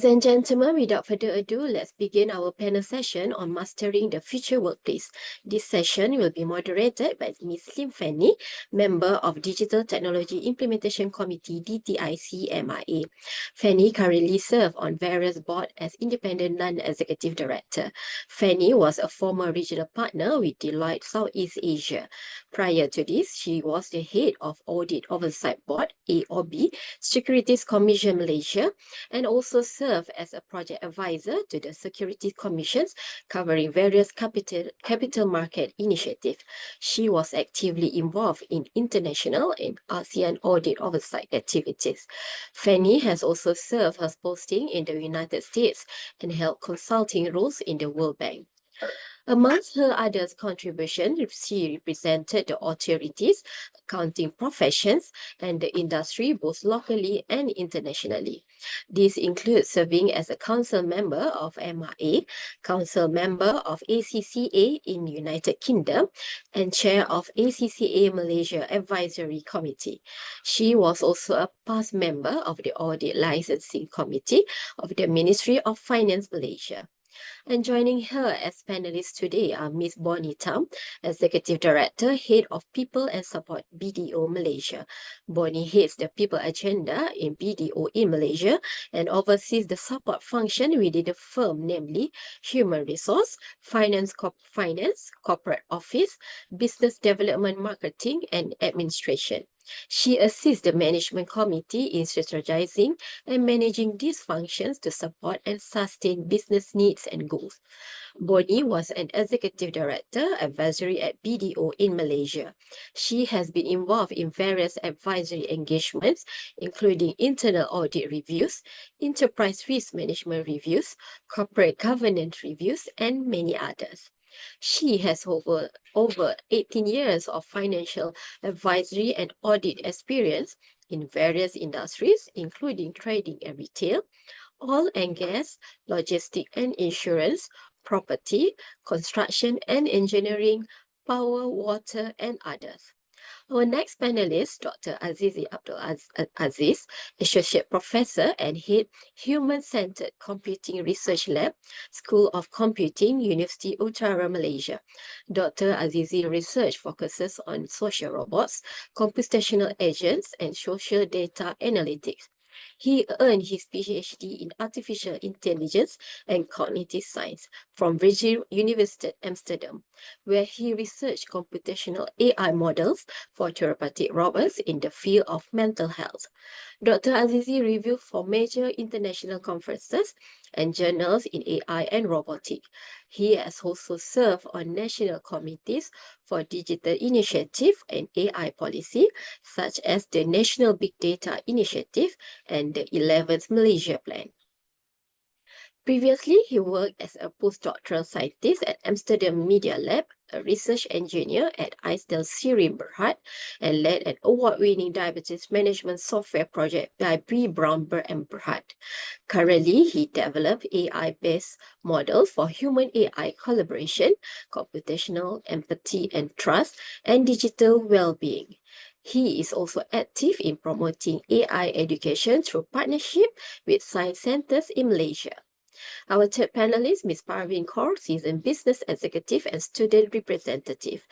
Ladies and gentlemen, without further ado, let's begin our panel session on Mastering the Future Workplace. This session will be moderated by Ms. Lim Fen Nee, member of Digital Technology Implementation Committee DTIC MIA. Fen Nee currently serves on various boards as independent non-executive director. Fen Nee was a former regional partner with Deloitte Southeast Asia. Prior to this, she was the head of Audit Oversight Board, AOB, Securities Commission Malaysia, and also served as a project advisor to the Securities Commissions covering various capital market initiatives. She was actively involved in international and ASEAN audit oversight activities. Fen Nee has also served her posting in the United States and held consulting roles in the World Bank. Amongst her other contributions, she represented the authorities, accounting professions, and the industry both locally and internationally. This includes serving as a council member of MRA, council member of ACCA in United Kingdom, and chair of ACCA Malaysia Advisory Committee. She was also a past member of the Audit Licensing Committee of the Ministry of Finance Malaysia. And joining her as panelists today are Ms. Bonnie Tham, Executive Director, Head of People and Support, BDO Malaysia. Bonnie heads the People Agenda in BDO in Malaysia and oversees the support function within the firm, namely Human Resource, Finance, Corporate Office, Business Development, Marketing, and Administration. She assists the management committee in strategizing and managing these functions to support and sustain business needs and goals. Bonnie was an executive director advisory at BDO in Malaysia. She has been involved in various advisory engagements, including internal audit reviews, enterprise risk management reviews, corporate governance reviews, and many others. She has over 18 years of financial advisory and audit experience in various industries, including trading and retail, oil and gas, logistics and insurance, property, construction and engineering, power, water, and others. Our next panelist, Dr. Azizi Ab Aziz, Associate Professor and Head Human-Centered Computing Research Lab, School of Computing, Universiti Utara Malaysia. Dr. Azizi research focuses on social robots, computational agents, and social data analytics. He earned his PhD in Artificial Intelligence and Cognitive Science from University Amsterdam, where he researched computational AI models for therapeutic robots in the field of mental health. Dr. Azizi reviewed for major international conferences and journals in AI and robotics. He has also served on national committees for digital initiative and AI policy, such as the National Big Data Initiative and the 11th Malaysia Plan. Previously, he worked as a postdoctoral scientist at Amsterdam Media Lab, a research engineer at ISTEL Sirim Berhad, and led an award-winning diabetes management software project by B. Brown and Berhad. Currently, he developed AI-based models for human-AI collaboration, computational empathy and trust, and digital well-being. He is also active in promoting AI education through partnership with science centers in Malaysia. Our third panelist, Ms. Parvin Kaur, seasoned business executive and student representative.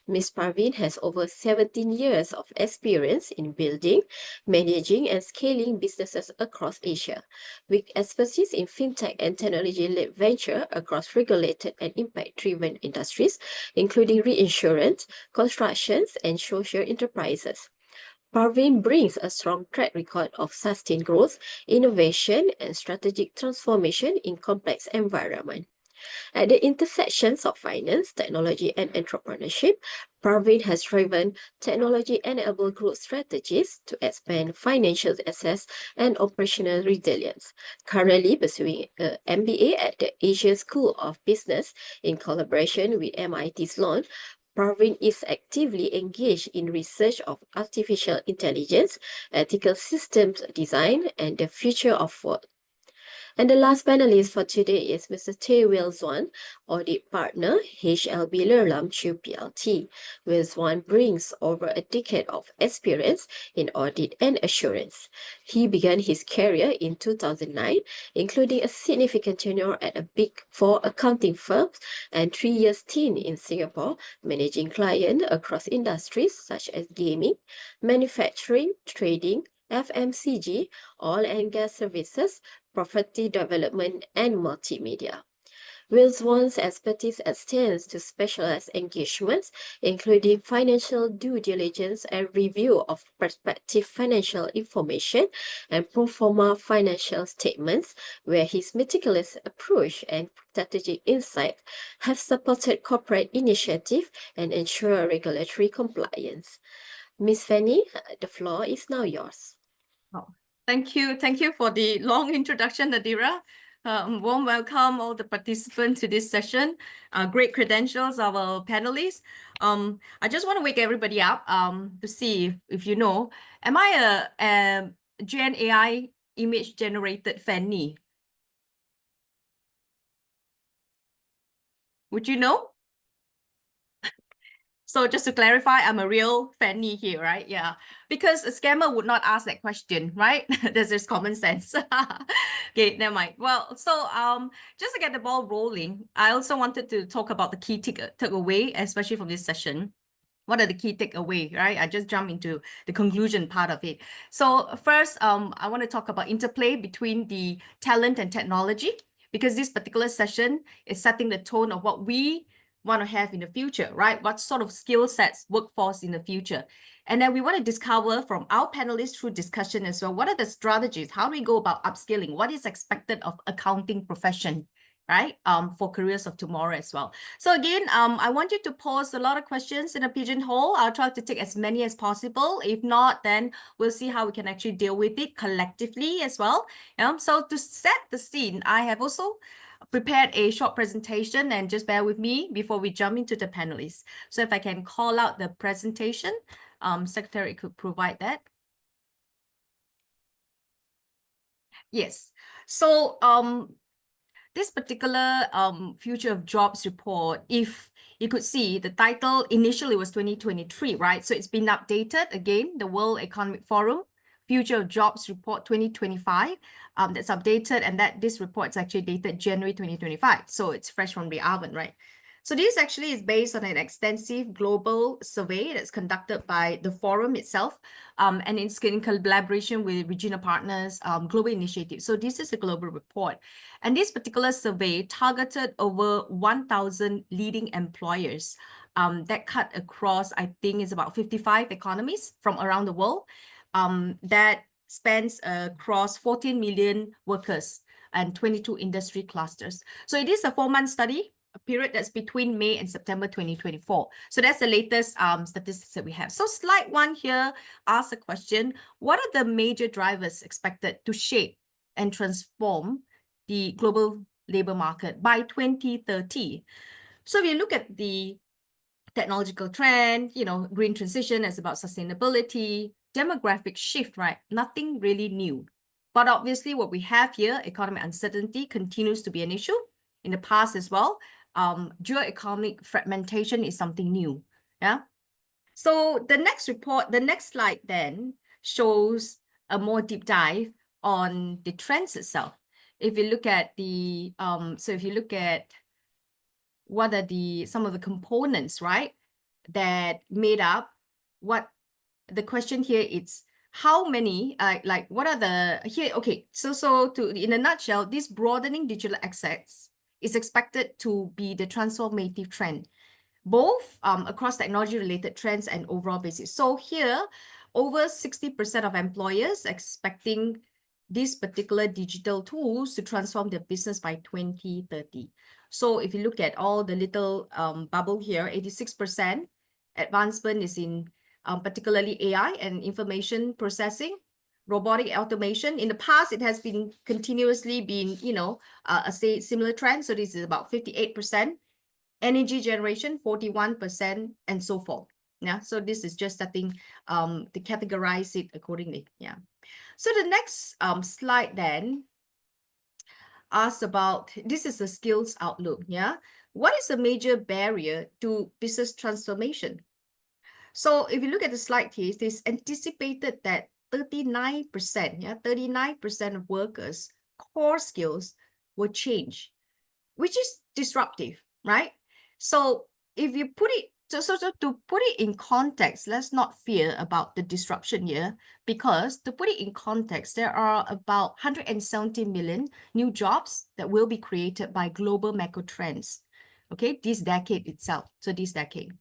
Ms. Parvin has over 17 years of experience in building, managing, and scaling businesses across Asia, with expertise in fintech and technology-led venture across regulated and impact-driven industries, including reinsurance, constructions, and social enterprises. Parvin brings a strong track record of sustained growth, innovation, and strategic transformation in complex environments. At the intersections of finance, technology, and entrepreneurship, Parvin has driven technology-enabled growth strategies to expand financial access and operational resilience. Currently pursuing an MBA at the Asia School of Business in collaboration with MIT Sloan, Parvin is actively engaged in research of artificial intelligence, ethical systems design, and the future of work. And the last panelist for today is Mr. Teh Weil Xuan, Audit Partner, HLB Lerlam Chu PLT. Weil Xuan brings over a decade of experience in audit and assurance. He began his career in 2009, including a significant tenure at a Big Four accounting firm and 3 year stint in Singapore, managing clients across industries such as gaming, manufacturing, trading, FMCG, oil and gas services, property development, and multimedia. Will Swan's expertise extends to specialized engagements, including financial due diligence and review of prospective financial information and pro forma financial statements, where his meticulous approach and strategic insight have supported corporate initiative and ensure regulatory compliance. Ms. Fanny, the floor is now yours. Oh, thank you. Thank you for the long introduction, Nadira. Warm welcome all the participants to this session. Great credentials of our panelists. I just want to wake everybody up to see if you know, am I a Gen AI image generated Fen Nee? Would you know? So just to clarify, I'm a real Fen Nee here, right? Yeah, because a scammer would not ask that question, right? There's just common sense. Okay, never mind. Well, so just to get the ball rolling, I also wanted to talk about the key takeaway, especially from this session. What are the key takeaway, right? I just jump into the conclusion part of it. So first, I want to talk about interplay between the talent and technology, because this particular session is setting the tone of what we want to have in the future, right? What sort of skill sets, workforce in the future. And then we want to discover from our panelists through discussion as well, what are the strategies? How do we go about upskilling? What is expected of accounting profession, right? For careers of tomorrow as well. So again, I want you to pose a lot of questions in a pigeonhole. I'll try to take as many as possible. If not, then we'll see how we can actually deal with it collectively as well. So to set the scene, I have also prepared a short presentation, and just bear with me before we jump into the panelists. So if I can call out the presentation, Secretary could provide that. Yes. So this particular future of jobs report, if you could see, the title initially was 2023, right? So it's been updated again, the World Economic Forum Future of Jobs Report 2025. That's updated, and this report is actually dated January 2025. So it's fresh from the oven, right? So this actually is based on an extensive global survey that's conducted by the forum itself, and it's in collaboration with regional partners, global initiatives. So this is a global report. And this particular survey targeted over 1,000 leading employers that cut across, I think it's about 55 economies from around the world, that spans across 14 million workers and 22 industry clusters. So it is a 4-month study, a period that's between May and September 2024. So that's the latest statistics that we have. So slide 1 here asks a question: what are the major drivers expected to shape and transform the global labor market by 2030? So if you look at the technological trend, green transition is about sustainability, demographic shift, right? Nothing really new. But obviously what we have here, economic uncertainty continues to be an issue. In the past as well, geo-economic fragmentation is something new. Yeah. So the next slide then shows a more deep dive on the trends itself. If you look at the, if you look at what are some of the components, right, that made up what the question here is, how many, what are the, here, okay, so in a nutshell, this broadening digital access is expected to be the transformative trend, both across technology-related trends and overall basis. So here, over 60% of employers expecting these particular digital tools to transform their business by 2030. So if you look at all the little bubble here, 86% advancement is in particularly AI and information processing, robotic automation. In the past, it has been continuously been, a similar trend. So this is about 58%. Energy generation, 41%, and so forth. Yeah, so this is just starting to categorize it accordingly. Yeah. So the next slide then asks about, this is a skills outlook, yeah? What is a major barrier to business transformation? So if you look at the slide here, it is anticipated that 39%, yeah, 39% of workers' core skills will change, which is disruptive, right? So if you put it, so to put it in context, let's not fear about the disruption here, because to put it in context, there are about 170 million new jobs that will be created by global macro trends, okay, this decade itself, so this decade.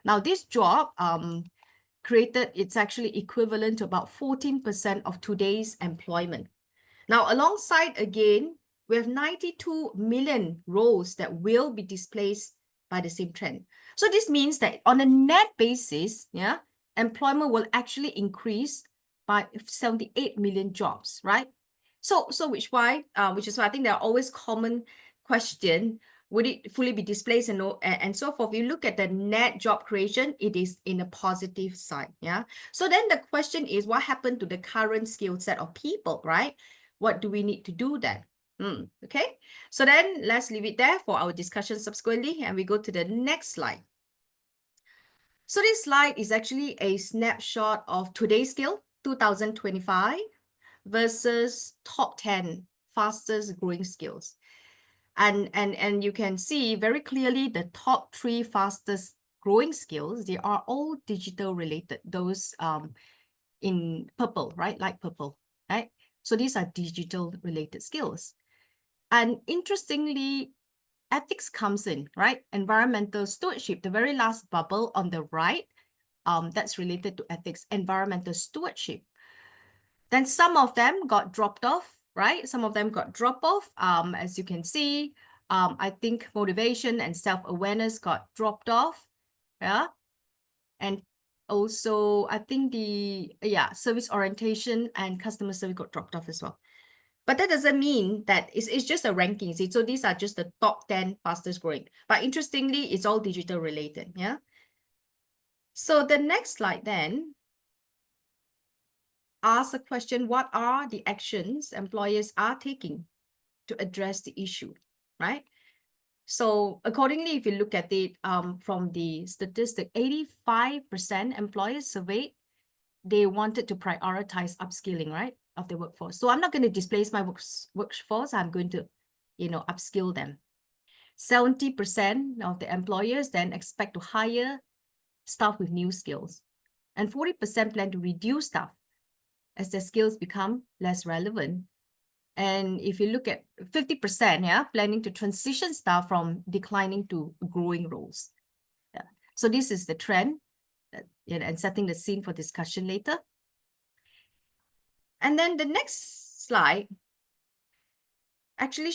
Now, this job created, it's actually equivalent to about 14% of today's employment. Now, alongside again, we have 92 million roles that will be displaced by the same trend. So this means that on a net basis, yeah, employment will actually increase by 78 million jobs, right? So which is why I think there are always common question, would it fully be displaced and so forth? If you look at the net job creation, it is in a positive side, yeah? So then the question is, what happened to the current skill set of people, right? What do we need to do then? Okay, so then let's leave it there for our discussion subsequently, and we go to the next slide. So this slide is actually a snapshot of today's skill, 2025, versus top 10 fastest growing skills. And you can see very clearly the top 3 fastest growing skills, they are all digital related, those in purple, right? Light purple, right? So these are digital related skills. And interestingly, ethics comes in, right? Environmental stewardship, the very last bubble on the right, that's related to ethics, environmental stewardship. Then some of them got dropped off, right? Some of them got dropped off. As you can see, I think motivation and self-awareness got dropped off, yeah? And also, I think service orientation and customer service got dropped off as well. But that doesn't mean that it's just a ranking. See, so these are just the top 10 fastest growing. But interestingly, it's all digital related, yeah? So the next slide then asks a question, what are the actions employers are taking to address the issue, right? So accordingly, if you look at it from the statistic, 85% employers surveyed, they wanted to prioritize upskilling, right, of the workforce. So I'm not going to displace my workforce. I'm going to, upskill them. 70% of the employers then expect to hire staff with new skills. And 40% plan to reduce staff as their skills become less relevant. And if you look at 50%, yeah, planning to transition staff from declining to growing roles. Yeah. So this is the trend and setting the scene for discussion later. And then the next slide actually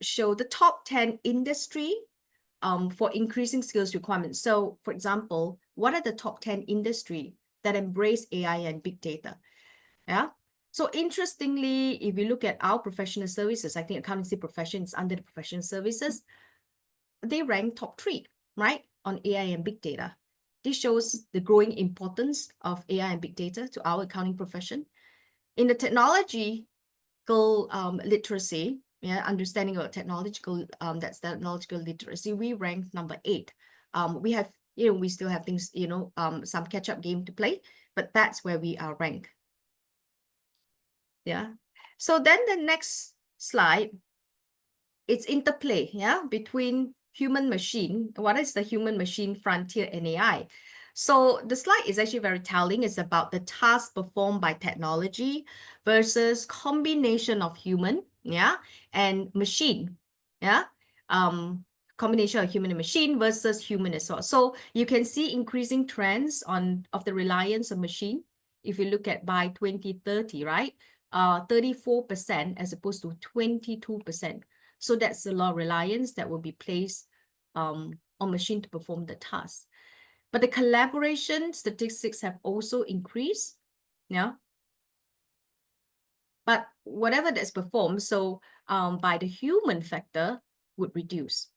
show the top 10 industry for increasing skills requirements. So for example, what are the top 10 industry that embrace AI and big data? Yeah. So interestingly, if you look at our professional services, I think accountancy profession is under the professional services, they rank top 3, right, on AI and big data. This shows the growing importance of AI and big data to our accounting profession. In the technological literacy, yeah, understanding of technological, that's technological literacy, we rank number 8. We have, we still have things, some catch-up game to play, but that's where we are ranked. Yeah. So then the next slide, it's interplay, yeah, between human machine. What is the human machine frontier in AI? So the slide is actually very telling. It's about the task performed by technology versus combination of human, yeah, and machine, yeah. Combination of human and machine versus human as well. So you can see increasing trends of the reliance on machine. If you look at by 2030, right? 34% as opposed to 22%. So that's a lot of reliance that will be placed on machine to perform the task. But the collaboration statistics have also increased, yeah. But whatever that's performed, so by the human factor would reduce.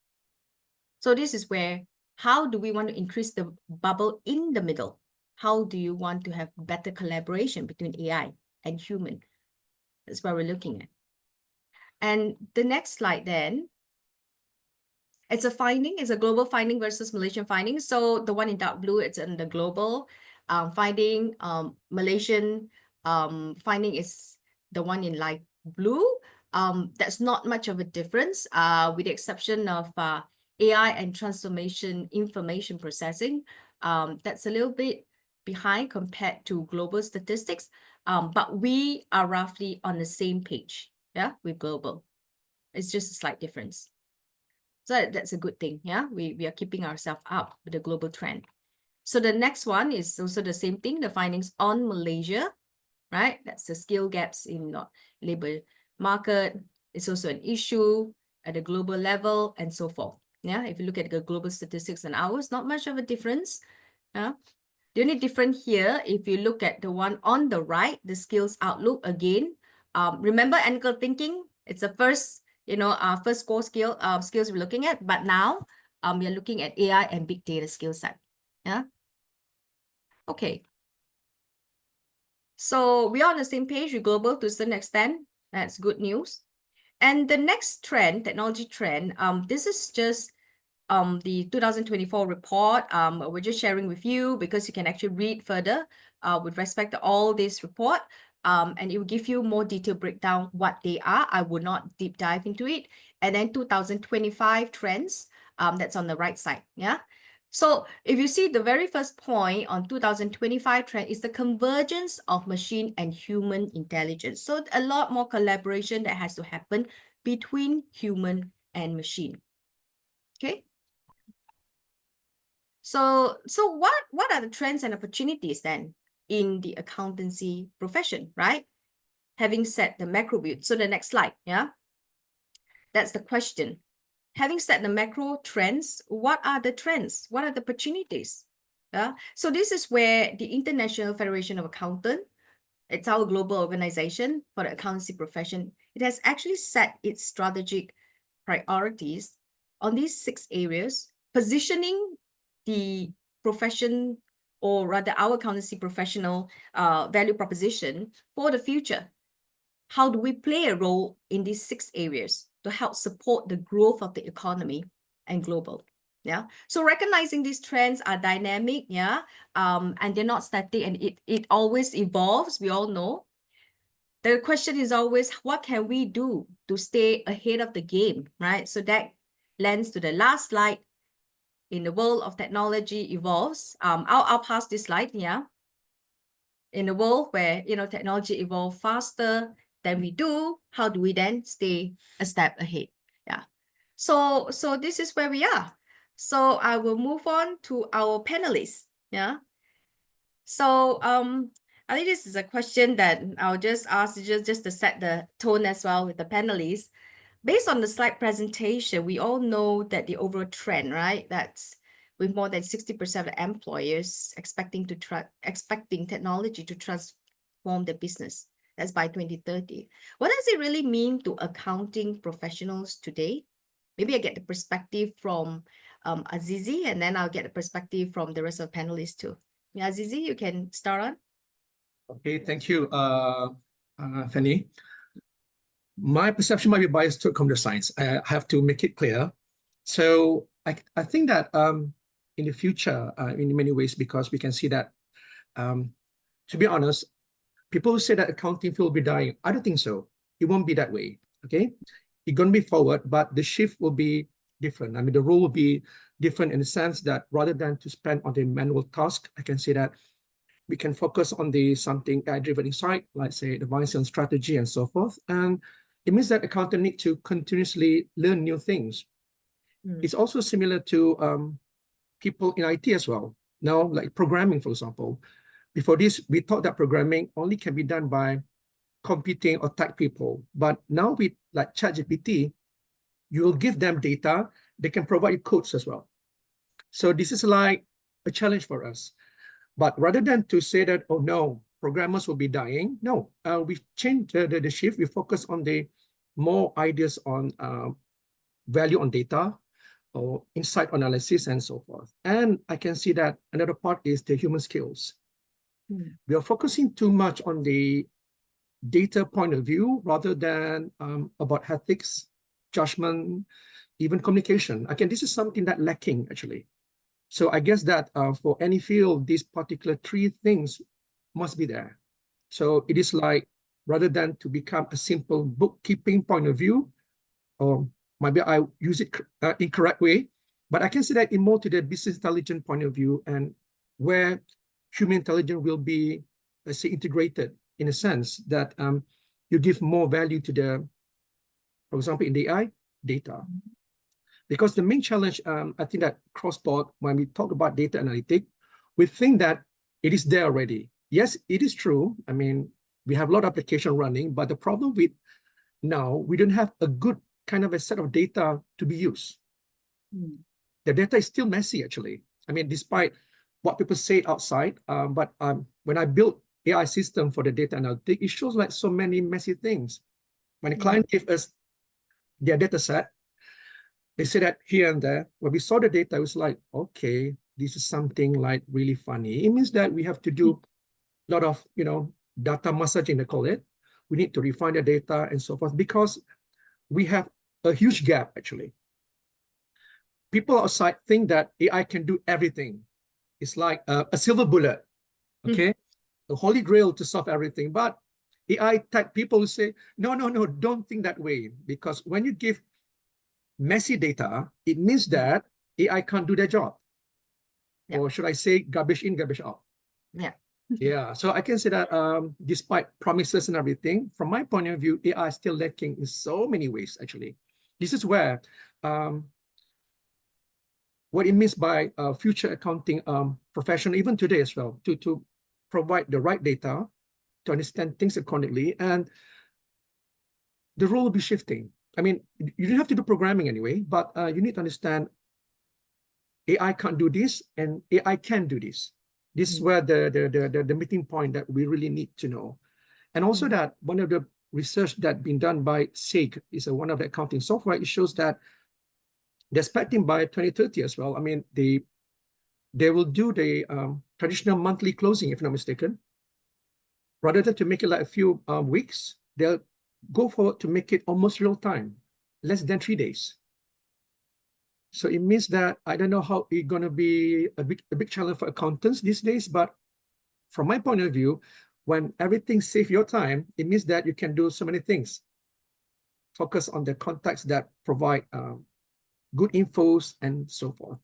So this is where, how do we want to increase the bubble in the middle? How do you want to have better collaboration between AI and human? That's what we're looking at. And the next slide then, it's a finding, it's a global finding versus Malaysian finding. So the one in dark blue, it's in the global finding. Malaysian finding is the one in light blue. That's not much of a difference, with the exception of AI and transformation information processing. That's a little bit behind compared to global statistics, but we are roughly on the same page, yeah, with global. It's just a slight difference. So that's a good thing, yeah? We are keeping ourselves up with the global trend. So the next one is also the same thing, the findings on Malaysia, right? That's the skill gaps in labor market. It's also an issue at a global level and so forth. Yeah, if you look at the global statistics and ours, not much of a difference. Yeah. The only difference here, if you look at the one on the right, the skills outlook again, remember analytical thinking, it's the first, first core skills we're looking at, but now we are looking at AI and big data skill set. Yeah. Okay. So we are on the same page with global to a certain extent. That's good news. And the next trend, technology trend, this is just the 2024 report. We're just sharing with you because you can actually read further with respect to all this report. And it will give you more detailed breakdown what they are. I will not deep dive into it. And then 2025 trends, that's on the right side. Yeah. So if you see the very first point on 2025 trend is the convergence of machine and human intelligence. So a lot more collaboration that has to happen between human and machine. Okay. So what are the trends and opportunities then in the accountancy profession, right? Having set the macro view. So the next slide, yeah. That's the question. Having set the macro trends, what are the trends? What are the opportunities? Yeah. So this is where the International Federation of Accountants, it's our global organization for the accountancy profession. It has actually set its strategic priorities on these 6 areas, positioning the profession, or rather our accountancy professional value proposition for the future. How do we play a role in these 6 areas to help support the growth of the economy and global? Yeah. So recognizing these trends are dynamic, yeah, and they're not static, and it always evolves. We all know. The question is always, what can we do to stay ahead of the game, right? So that lends to the last slide. In the world of technology evolves. I'll pass this slide, yeah. In a world where, technology evolves faster than we do, how do we then stay a step ahead? Yeah. So this is where we are. So I will move on to our panelists. Yeah. So I think this is a question that I'll just ask just to set the tone as well with the panelists. Based on the slide presentation, we all know that the overall trend, right? That's with more than 60% of employers expecting technology to transform their business. That's by 2030. What does it really mean to accounting professionals today? Maybe I get the perspective from Azizi, and then I'll get the perspective from the rest of the panelists too. Yeah, Azizi, you can start on. Okay, thank you, Fanny. My perception might be biased to computer science. I have to make it clear. So I think that in the future, in many ways, because we can see that, to be honest, people who say that accounting field will be dying, I don't think so. It won't be that way, okay? It's going to be forward, but the shift will be different. I mean, the role will be different in the sense that rather than to spend on the manual task, I can say that we can focus on the something AI-driven insight, like say advice on strategy and so forth. And it means that accountant need to continuously learn new things. It's also similar to people in IT as well. Now, like programming, for example. Before this, we thought that programming only can be done by computing or tech people. But now with like ChatGPT, you will give them data, they can provide you codes as well. So this is like a challenge for us. But rather than to say that, oh no, programmers will be dying, no, we've changed the shift. We focus on the more ideas on value on data or insight analysis and so forth. And I can see that another part is the human skills. We are focusing too much on the data point of view rather than about ethics, judgment, even communication. Again, this is something that lacking actually. So I guess that for any field, these particular three things must be there. So it is like, rather than to become a simple bookkeeping point of view, or maybe I use it incorrect way, but I can say that in more to the business intelligence point of view, and where human intelligence will be, let's say, integrated in a sense that you give more value to the, for example, in the AI, data. Because the main challenge, I think that cross-board, when we talk about data analytics, we think that it is there already. Yes, it is true. I mean, we have a lot of application running, but the problem with now, we don't have a good kind of a set of data to be used. The data is still messy, actually. I mean, despite what people say outside, but when I built AI system for the data analytics, it shows like so many messy things. When a client gave us their data set, they say that here and there, when we saw the data, it was like, okay, this is something like really funny. It means that we have to do a lot of, data massaging, they call it. We need to refine the data and so forth, because we have a huge gap, actually. People outside think that AI can do everything. It's like a silver bullet, okay? The holy grail to solve everything. But AI type people will say, no, don't think that way. Because when you give messy data, it means that AI can't do their job. Yeah. Or should I say garbage in, garbage out? Yeah. Yeah, so I can say that despite promises and everything, from my point of view, AI is still lacking in so many ways, actually. This is where what it means by future accounting professional, even today as well, to provide the right data, to understand things accordingly, and the role will be shifting. I mean, you don't have to do programming anyway, but you need to understand AI can't do this and AI can do this. This is where the meeting point that we really need to know. And also that one of the research that been done by SIG is one of the accounting software. It shows that they're expecting by 2030 as well. I mean, they will do the traditional monthly closing, if I'm not mistaken. Rather than to make it like a few weeks, they'll go forward to make it almost real time, less than 3 days. So it means that I don't know how it's going to be a big challenge for accountants these days, but from my point of view, when everything saves your time, it means that you can do so many things. Focus on the contacts that provide good infos and so forth.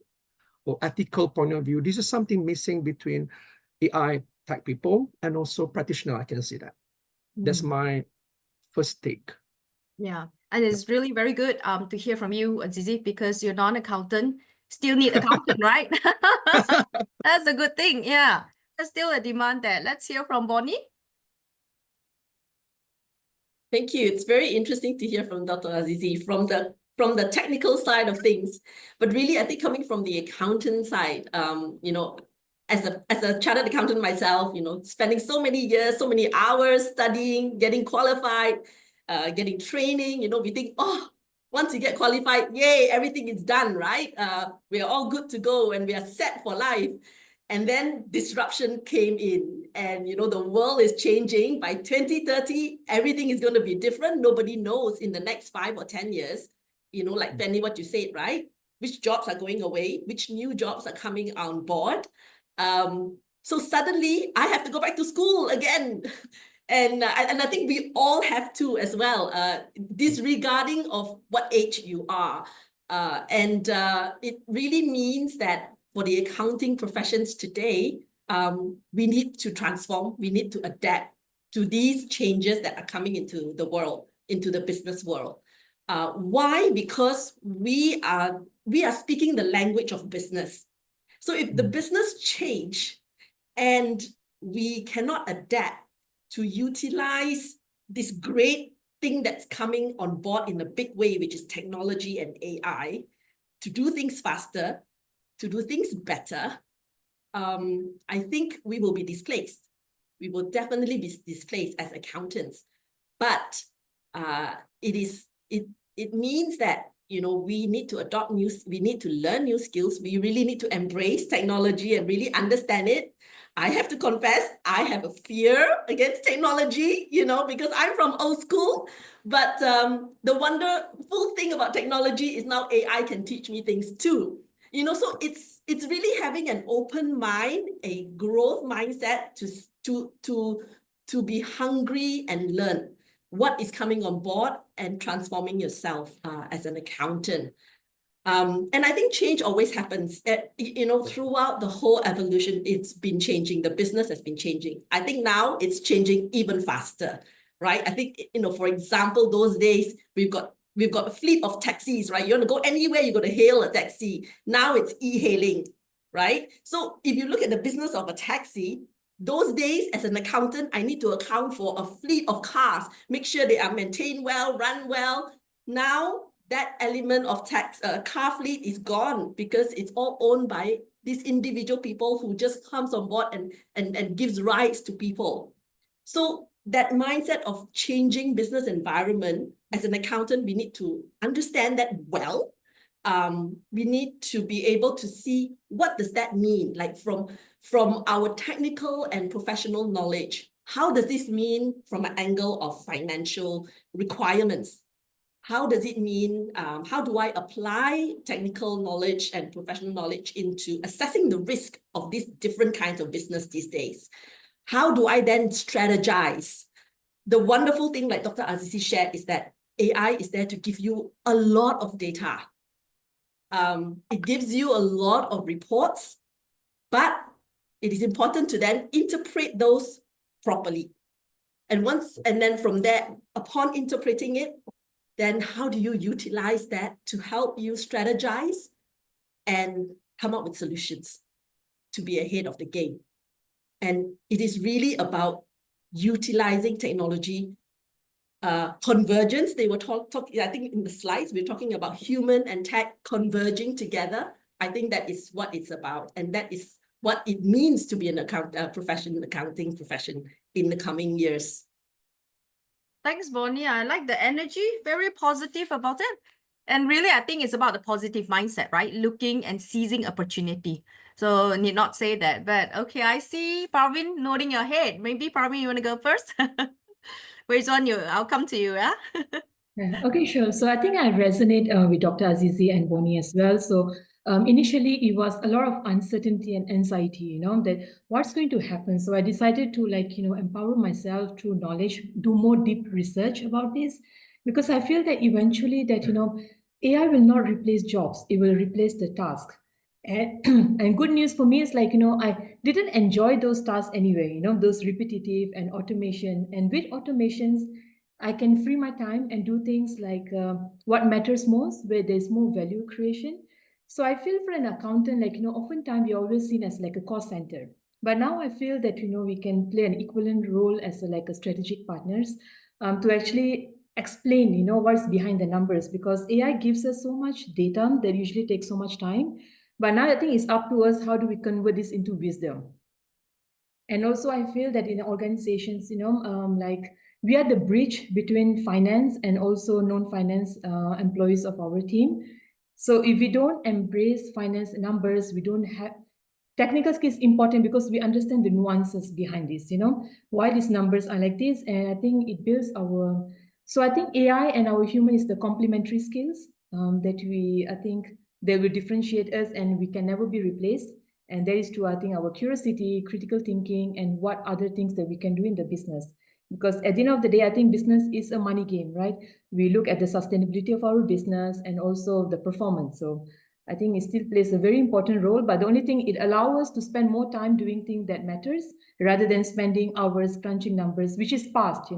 Or ethical point of view, this is something missing between AI type people and also practitioner. I can see that. That's my first take. Yeah, and it's really very good to hear from you, Azizi, because you're non-accountant, still need accountant, right? That's a good thing. Yeah, there's still a demand there. Let's hear from Bonnie. Thank you. It's very interesting to hear from Dr. Azizi from the technical side of things. But really, I think coming from the accountant side, as a chartered accountant myself, spending so many years, so many hours studying, getting qualified, getting training, we think, oh, once you get qualified, yay, everything is done, right? We're all good to go and we are set for life. And then disruption came in and, the world is changing. By 2030, everything is going to be different. Nobody knows in the next 5 or 10 years, like Fanny, what you said, right? Which jobs are going away, which new jobs are coming on board. So suddenly I have to go back to school again. And I think we all have to as well, disregarding of what age you are. And it really means that for the accounting professions today, we need to transform, we need to adapt to these changes that are coming into the world, into the business world. Why? Because we are speaking the language of business. So if the business change and we cannot adapt to utilize this great thing that's coming on board in a big way, which is technology and AI, to do things faster, to do things better, I think we will be displaced. We will definitely be displaced as accountants. But it means that, we need to we need to learn new skills. We really need to embrace technology and really understand it. I have to confess, I have a fear against technology, because I'm from old school. But the wonderful thing about technology is now AI can teach me things too. So it's really having an open mind, a growth mindset to be hungry and learn what is coming on board and transforming yourself as an accountant. And I think change always happens. Throughout the whole evolution, it's been changing. The business has been changing. I think now it's changing even faster, right? I think, for example, those days we've got a fleet of taxis, right? You want to go anywhere, you got to hail a taxi. Now it's e-hailing, right? So if you look at the business of a taxi, those days as an accountant, I need to account for a fleet of cars, make sure they are maintained well, run well. Now that element of car fleet is gone because it's all owned by these individual people who just comes on board and gives rides to people. So that mindset of changing business environment, as an accountant, we need to understand that well. We need to be able to see what does that mean, like from our technical and professional knowledge. How does this mean from an angle of financial requirements? How does it mean, how do I apply technical knowledge and professional knowledge into assessing the risk of these different kinds of business these days? How do I then strategize? The wonderful thing, like Dr. Azizi shared, is that AI is there to give you a lot of data. It gives you a lot of reports, but it is important to then interpret those properly. And then from there, upon interpreting it, then how do you utilize that to help you strategize and come up with solutions to be ahead of the game? And it is really about utilizing technology, convergence. They were talking, I think in the slides, we're talking about human and tech converging together. I think that is what it's about. And that is what it means to be an accounting profession in the coming years. Thanks, Bonnie. I like the energy, very positive about it. And really, I think it's about the positive mindset, right? Looking and seizing opportunity. So need not say that, but okay, I see Parvin nodding your head. Maybe Parvin, you want to go first? Where's on you? I'll come to you, yeah? Yeah, okay, sure. So I think I resonate with Dr. Azizi and Bonnie as well. So initially, it was a lot of uncertainty and anxiety, that what's going to happen. So I decided to empower myself through knowledge, do more deep research about this, because I feel that eventually that, AI will not replace jobs. It will replace the task. And good news for me is I didn't enjoy those tasks anyway, those repetitive and automation. And with automations, I can free my time and do things like what matters most, where there's more value creation. So I feel for an accountant, oftentimes we're always seen as like a cost center. But now I feel that, we can play an equivalent role as a strategic partners to actually explain, what's behind the numbers, because AI gives us so much data that usually takes so much time. But now I think it's up to us, how do we convert this into wisdom? And also I feel that in organizations, we are the bridge between finance and also non-finance employees of our team. So if we don't embrace finance numbers, we don't have technical skills important because we understand the nuances behind this, why these numbers are like this. And I think it builds so I think AI and our human is the complementary skills that I think they will differentiate us and we can never be replaced. And that is true, I think, our curiosity, critical thinking, and what other things that we can do in the business. Because at the end of the day, I think business is a money game, right? We look at the sustainability of our business and also the performance. So I think it still plays a very important role, but the only thing, it allows us to spend more time doing things that matters rather than spending hours crunching numbers, which is past,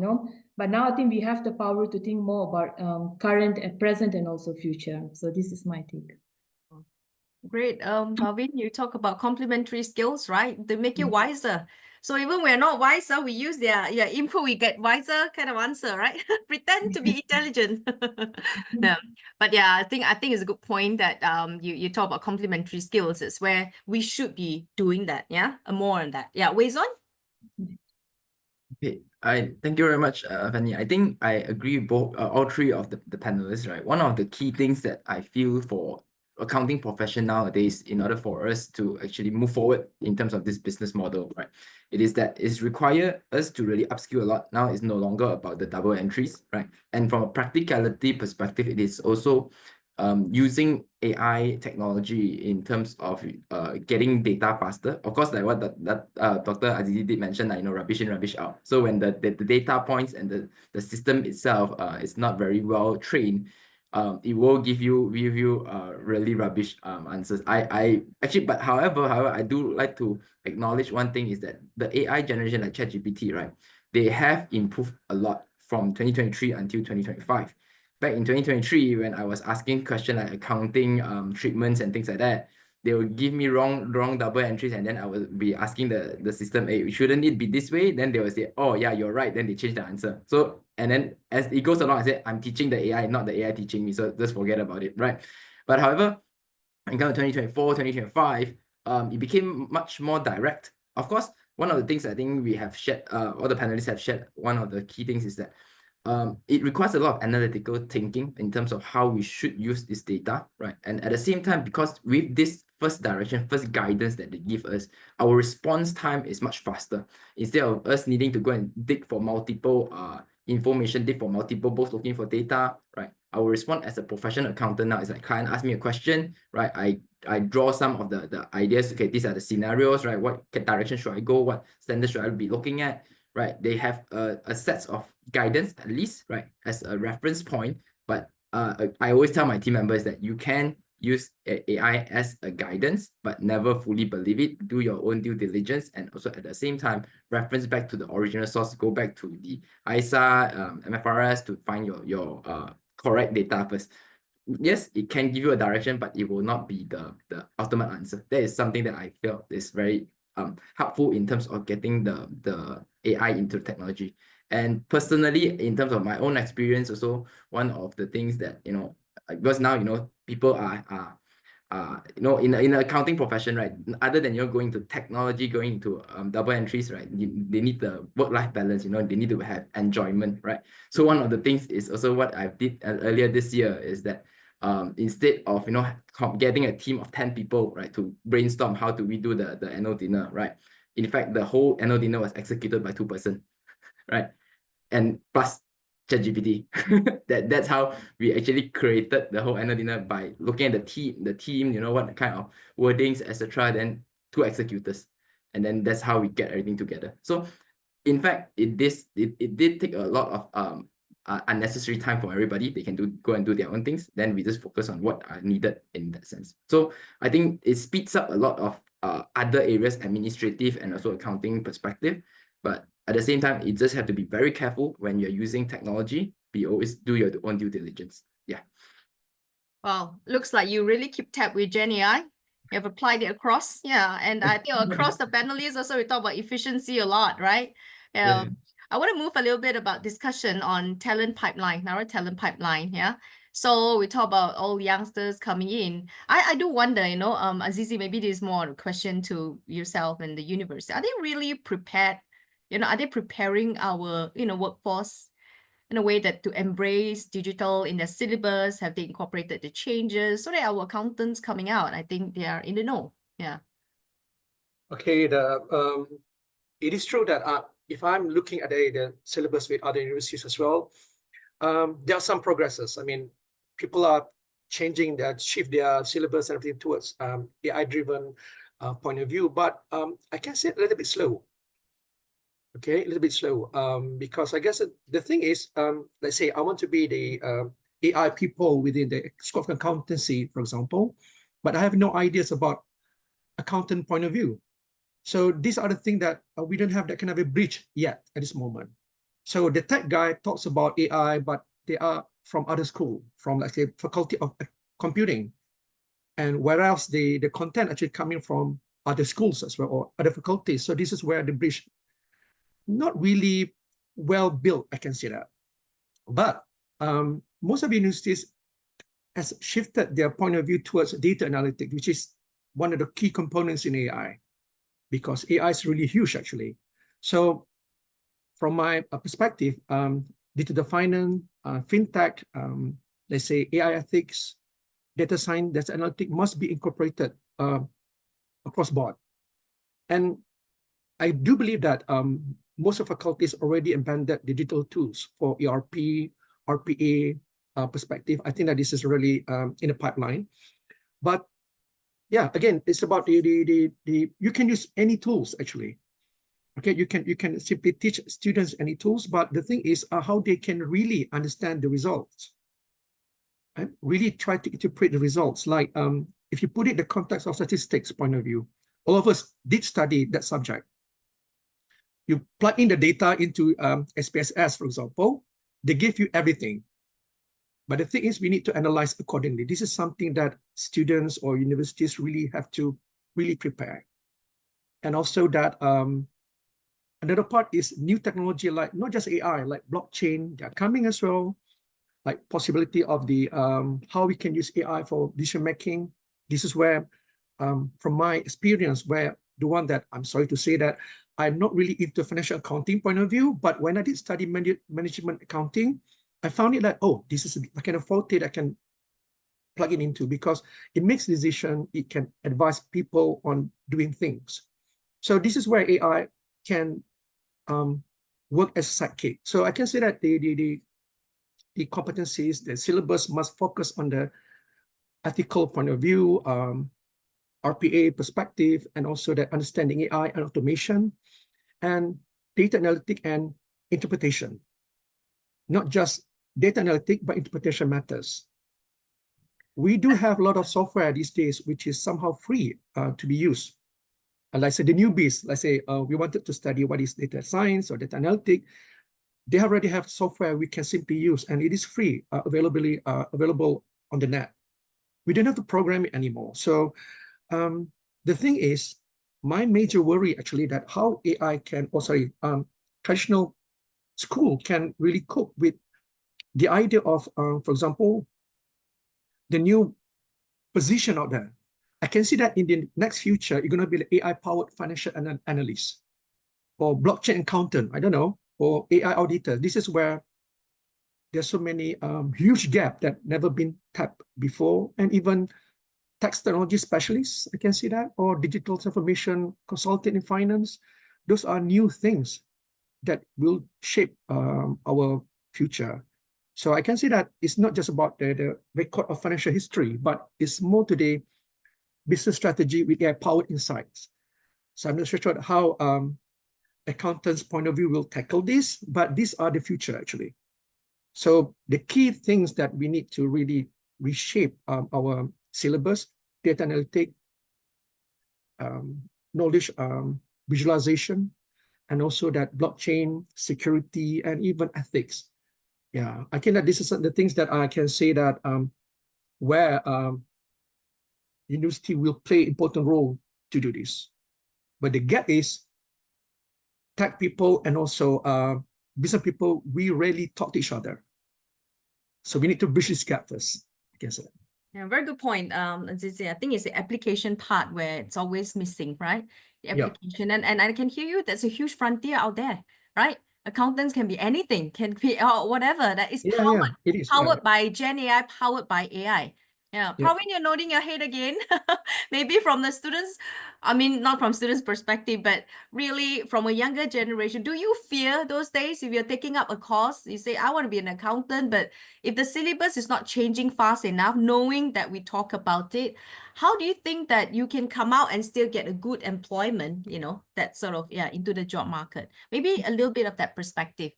But now I think we have the power to think more about current and present and also future. So this is my take. Great. Parvin, you talk about complementary skills, right? They make you wiser. So even we're not wiser, we use their input, we get wiser kind of answer, right? Pretend to be intelligent. No. But yeah, I think it's a good point that you talk about complementary skills. It's where we should be doing that, yeah? More on that. Yeah, Wei Xuan? Okay, thank you very much, Fanny. I think I agree with both all three of the panelists, right? One of the key things that I feel for accounting profession nowadays, in order for us to actually move forward in terms of this business model, right? It is that it's require us to really upskill a lot. Now it's no longer about the double entries, right? And from a practicality perspective, it is also using AI technology in terms of getting data faster. Of course, like what Dr. Azizi did mention, like, rubbish in, rubbish out. So when the data points and the system itself is not very well trained, it will give you really rubbish answers. I actually, but however, I do like to acknowledge one thing is that the AI generation like ChatGPT, right? They have improved a lot from 2023 until 2025. Back in 2023, when I was asking questions like accounting treatments and things like that, they would give me wrong double entries, and then I would be asking the system, hey, shouldn't it be this way? Then they will say, oh yeah, you're right. Then they change the answer. So, and then as it goes along, I said, I'm teaching the AI, not the AI teaching me. So just forget about it, right? But however, in kind of 2024, 2025, it became much more direct. Of course, one of the things I think we have shared, all the panelists have shared, one of the key things is that it requires a lot of analytical thinking in terms of how we should use this data, right? And at the same time, because with this first direction, first guidance that they give us, our response time is much faster. Instead of us needing to go and dig for multiple information, dig for multiple books, looking for data, right? I will respond as a professional accountant now. It's like client ask me a question, right? I draw some of the ideas. Okay, these are the scenarios, right? What direction should I go? What standards should I be looking at? Right, they have a set of guidance at least, right, as a reference point. But I always tell my team members that you can use AI as a guidance, but never fully believe it. Do your own due diligence, and also at the same time reference back to the original source. Go back to the ISA, MFRS to find your correct data first. Yes, it can give you a direction, but it will not be the ultimate answer. That is something that I feel is very helpful in terms of getting the AI into technology. And personally, in terms of my own experience, also one of the things that because now people are in the accounting profession, right? Other than going to technology, going into double entries, right? They need the work-life balance. They need to have enjoyment, right? So one of the things is also what I did earlier this year is that instead of getting a team of 10 people, right, to brainstorm how do we do the annual dinner, right? In fact, the whole annual dinner was executed by 2 person, right? And plus ChatGPT. That's how we actually created the whole annual dinner, by looking at the team, what kind of wordings, etc. Then 2 executors, and then that's how we get everything together. So in fact, it did take a lot of unnecessary time for everybody. They can go and do their own things. Then we just focus on what are needed in that sense. So I think it speeds up a lot of other areas, administrative and also accounting perspective. But at the same time, you just have to be very careful when you're using technology. Be always do your own due diligence. Yeah. Wow, looks like you really keep tab with Gen AI. You have applied it across. Yeah, and I think across the panelists also we talk about efficiency a lot, right? Yeah. I want to move a little bit about discussion on talent pipeline, our talent pipeline. Yeah. So we talk about all youngsters coming in. I do wonder, Azizi, maybe this is more a question to yourself and the university. Are they really prepared? Are they preparing our, workforce in a way that to embrace digital in their syllabus? Have they incorporated the changes so that our accountants coming out, I think they are in the know? Yeah. Okay, it is true that if I'm looking at the syllabus with other universities as well, there are some progresses. I mean, people are changing shift their syllabus and everything towards AI-driven point of view, but I can say a little bit slow. Okay, a little bit slow, because I guess the thing is, let's say I want to be the AI people within the scope of accountancy, for example, but I have no ideas about accountant point of view. So these are the things that we don't have that kind of a bridge yet at this moment. So the tech guy talks about AI, but they are from other school, from let's say faculty of computing, and whereas the content actually coming from other schools as well, or other faculties. So this is where the bridge not really well built, I can say that. But most of the universities has shifted their point of view towards data analytics, which is one of the key components in AI, because AI is really huge actually. So from my perspective, digital finance, fintech, let's say AI ethics, data science, data analytics must be incorporated across board. And I do believe that most of faculties already embedded digital tools for ERP, RPA perspective. I think that this is really in the pipeline. But yeah, again, it's about the you can use any tools actually. Okay, you can simply teach students any tools, but the thing is how they can really understand the results and really try to interpret the results. Like if you put it in the context of statistics point of view, all of us did study that subject. You plug in the data into SPSS, for example, they give you everything. But the thing is, we need to analyze accordingly. This is something that students or universities really have to really prepare. And also that another part is new technology, like not just AI, like blockchain, they're coming as well, like possibility of the how we can use AI for decision making. This is where, from my experience, where the one that I'm sorry to say that I'm not really into financial accounting point of view, but when I did study management accounting, I found it like, oh, this is a kind of forte that I can plug it into because it makes decision, it can advise people on doing things. So this is where AI can work as a sidekick. So I can say that the competencies, the syllabus must focus on the ethical point of view, RPA perspective, and also the understanding AI and automation, and data analytic and interpretation. Not just data analytic, but interpretation matters. We do have a lot of software these days, which is somehow free to be used. And like I said, the newbies, let's say we wanted to study what is data science or data analytic, they already have software we can simply use, and it is free, available on the net. We don't have to program it anymore. So the thing is, my major worry actually that how AI can, traditional school can really cope with the idea of, for example, the new position out there. I can see that in the next future, you're going to be the AI-powered financial analyst or blockchain accountant, I don't know, or AI auditor. This is where there's so many huge gap that never been tapped before, and even tax technology specialists, I can see that, or digital transformation consultant in finance. Those are new things that will shape our future. So I can see that it's not just about the record of financial history, but it's more to the business strategy with AI-powered insights. So I'm not sure how accountants' point of view will tackle this, but these are the future actually. So the key things that we need to really reshape our syllabus, data analytic, knowledge visualization, and also that blockchain, security, and even ethics. Yeah, I think that this is the things that I can say that where university will play important role to do this. But the gap is tech people and also business people, we rarely talk to each other. So we need to bridge this gap first, I can say. Yeah, very good point, Azizi. I think it's the application part where it's always missing, right? The application. Yeah. And I can hear you, there's a huge frontier out there, right? Accountants can be anything, can be whatever that is powered, it is, powered by Gen AI, powered by AI. Yeah, Parvin, you're nodding your head again. Maybe from the students, I mean, not from students' perspective, but really from a younger generation. Do you fear those days if you're taking up a course, you say, I want to be an accountant, but if the syllabus is not changing fast enough, knowing that we talk about it, how do you think that you can come out and still get a good employment, you know, that sort of, into the job market? Maybe a little bit of that perspective.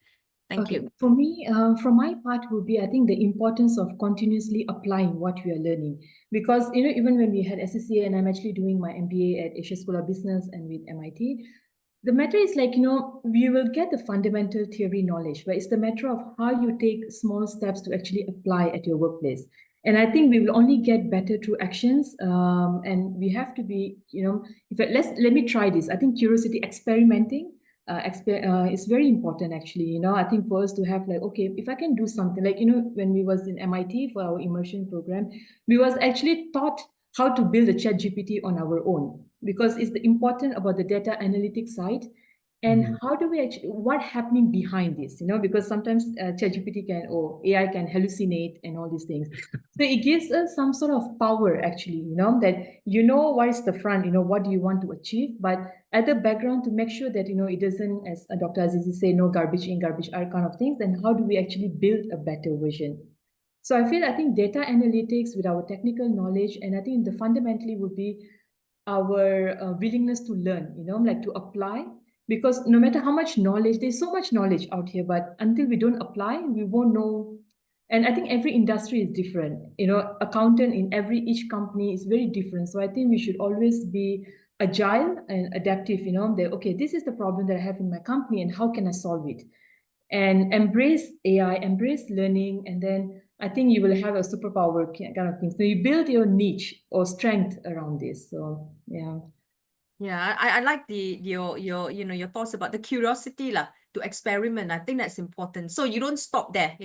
Thank you. For me, from my part would be, I think the importance of continuously applying what we are learning. Because, you know, even when we had SCCA and I'm actually doing my MBA at Asia School of Business and with MIT, the matter is like, you know, we will get the fundamental theory knowledge, but it's the matter of how you take small steps to actually apply at your workplace. And I think we will only get better through actions. And we have to be, you know, let me try this. I think curiosity, experimenting, is very important actually. You know, I think for us to have like, okay, if I can do something like, you know, when we was in MIT for our immersion program, we was actually taught how to build a ChatGPT on our own, because it's important about the data analytics side. And how do we actually, what happening behind this, because sometimes ChatGPT can, or AI can hallucinate and all these things. So it gives us some sort of power actually, that what is the front, what do you want to achieve, but at the background to make sure that, it doesn't, as Dr. Azizi say, no garbage in, garbage out kind of things, then how do we actually build a better vision? So I think data analytics with our technical knowledge, and I think the fundamentally would be our willingness to learn, like to apply, because no matter how much knowledge, there's so much knowledge out here, but until we don't apply, we won't know. And I think every industry is different, accountant in each company is very different. So I think we should always be agile and adaptive, that, okay, this is the problem that I have in my company and how can I solve it? And embrace AI, embrace learning, and then I think you will have a superpower kind of thing. So you build your niche or strength around this. So yeah. Yeah, I like your thoughts about the curiosity to experiment. I think that's important. So you don't stop there,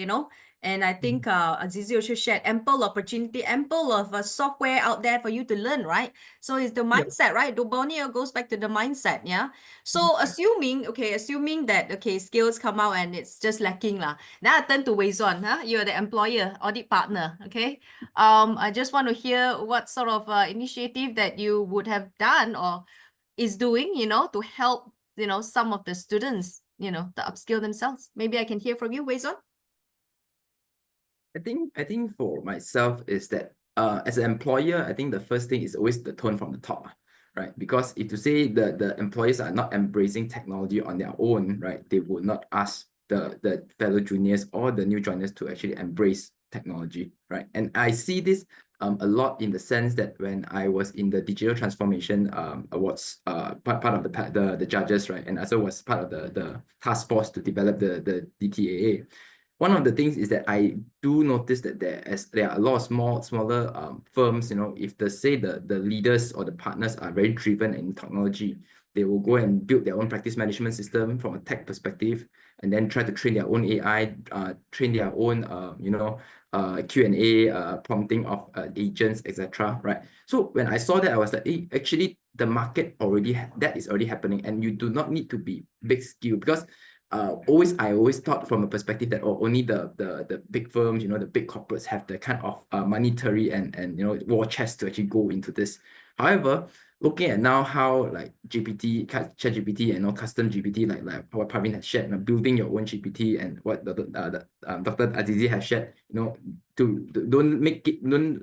And I think Azizi also shared ample opportunity, ample of software out there for you to learn, right? So it's the mindset, right? The Bonnie goes back to the mindset, yeah. So assuming that skills come out and it's just lacking Now I turn to Wei Xuan, You're the employer, audit partner, okay? I just want to hear what sort of initiative that you would have done or is doing, to help, some of the students, to upskill themselves. Maybe I can hear from you, Wei Xuan. I think for myself is that as an employer, I think the first thing is always the tone from the top, right? Because if to say the employees are not embracing technology on their own, right, they would not ask the fellow juniors or the new joiners to actually embrace technology, right? And I see this a lot in the sense that when I was in the digital transformation awards, part of the judges, right, and also was part of the task force to develop the DTAA. One of the things is that I do notice that there are a lot of smaller firms, if the leaders or the partners are very driven in technology, they will go and build their own practice management system from a tech perspective, and then try to train their own AI, train their own, Q&A, prompting of agents, etc. Right? So when I saw that, I was like, hey, actually, the market that is already happening, and you do not need to be big skill, because I always thought from a perspective that only the big firms, the big corporates have the kind of monetary and war chest to actually go into this. However, looking at now how like ChatGPT and custom GPT, like what Parvin has shared, building your own GPT, and what Dr. Azizi has shared, don't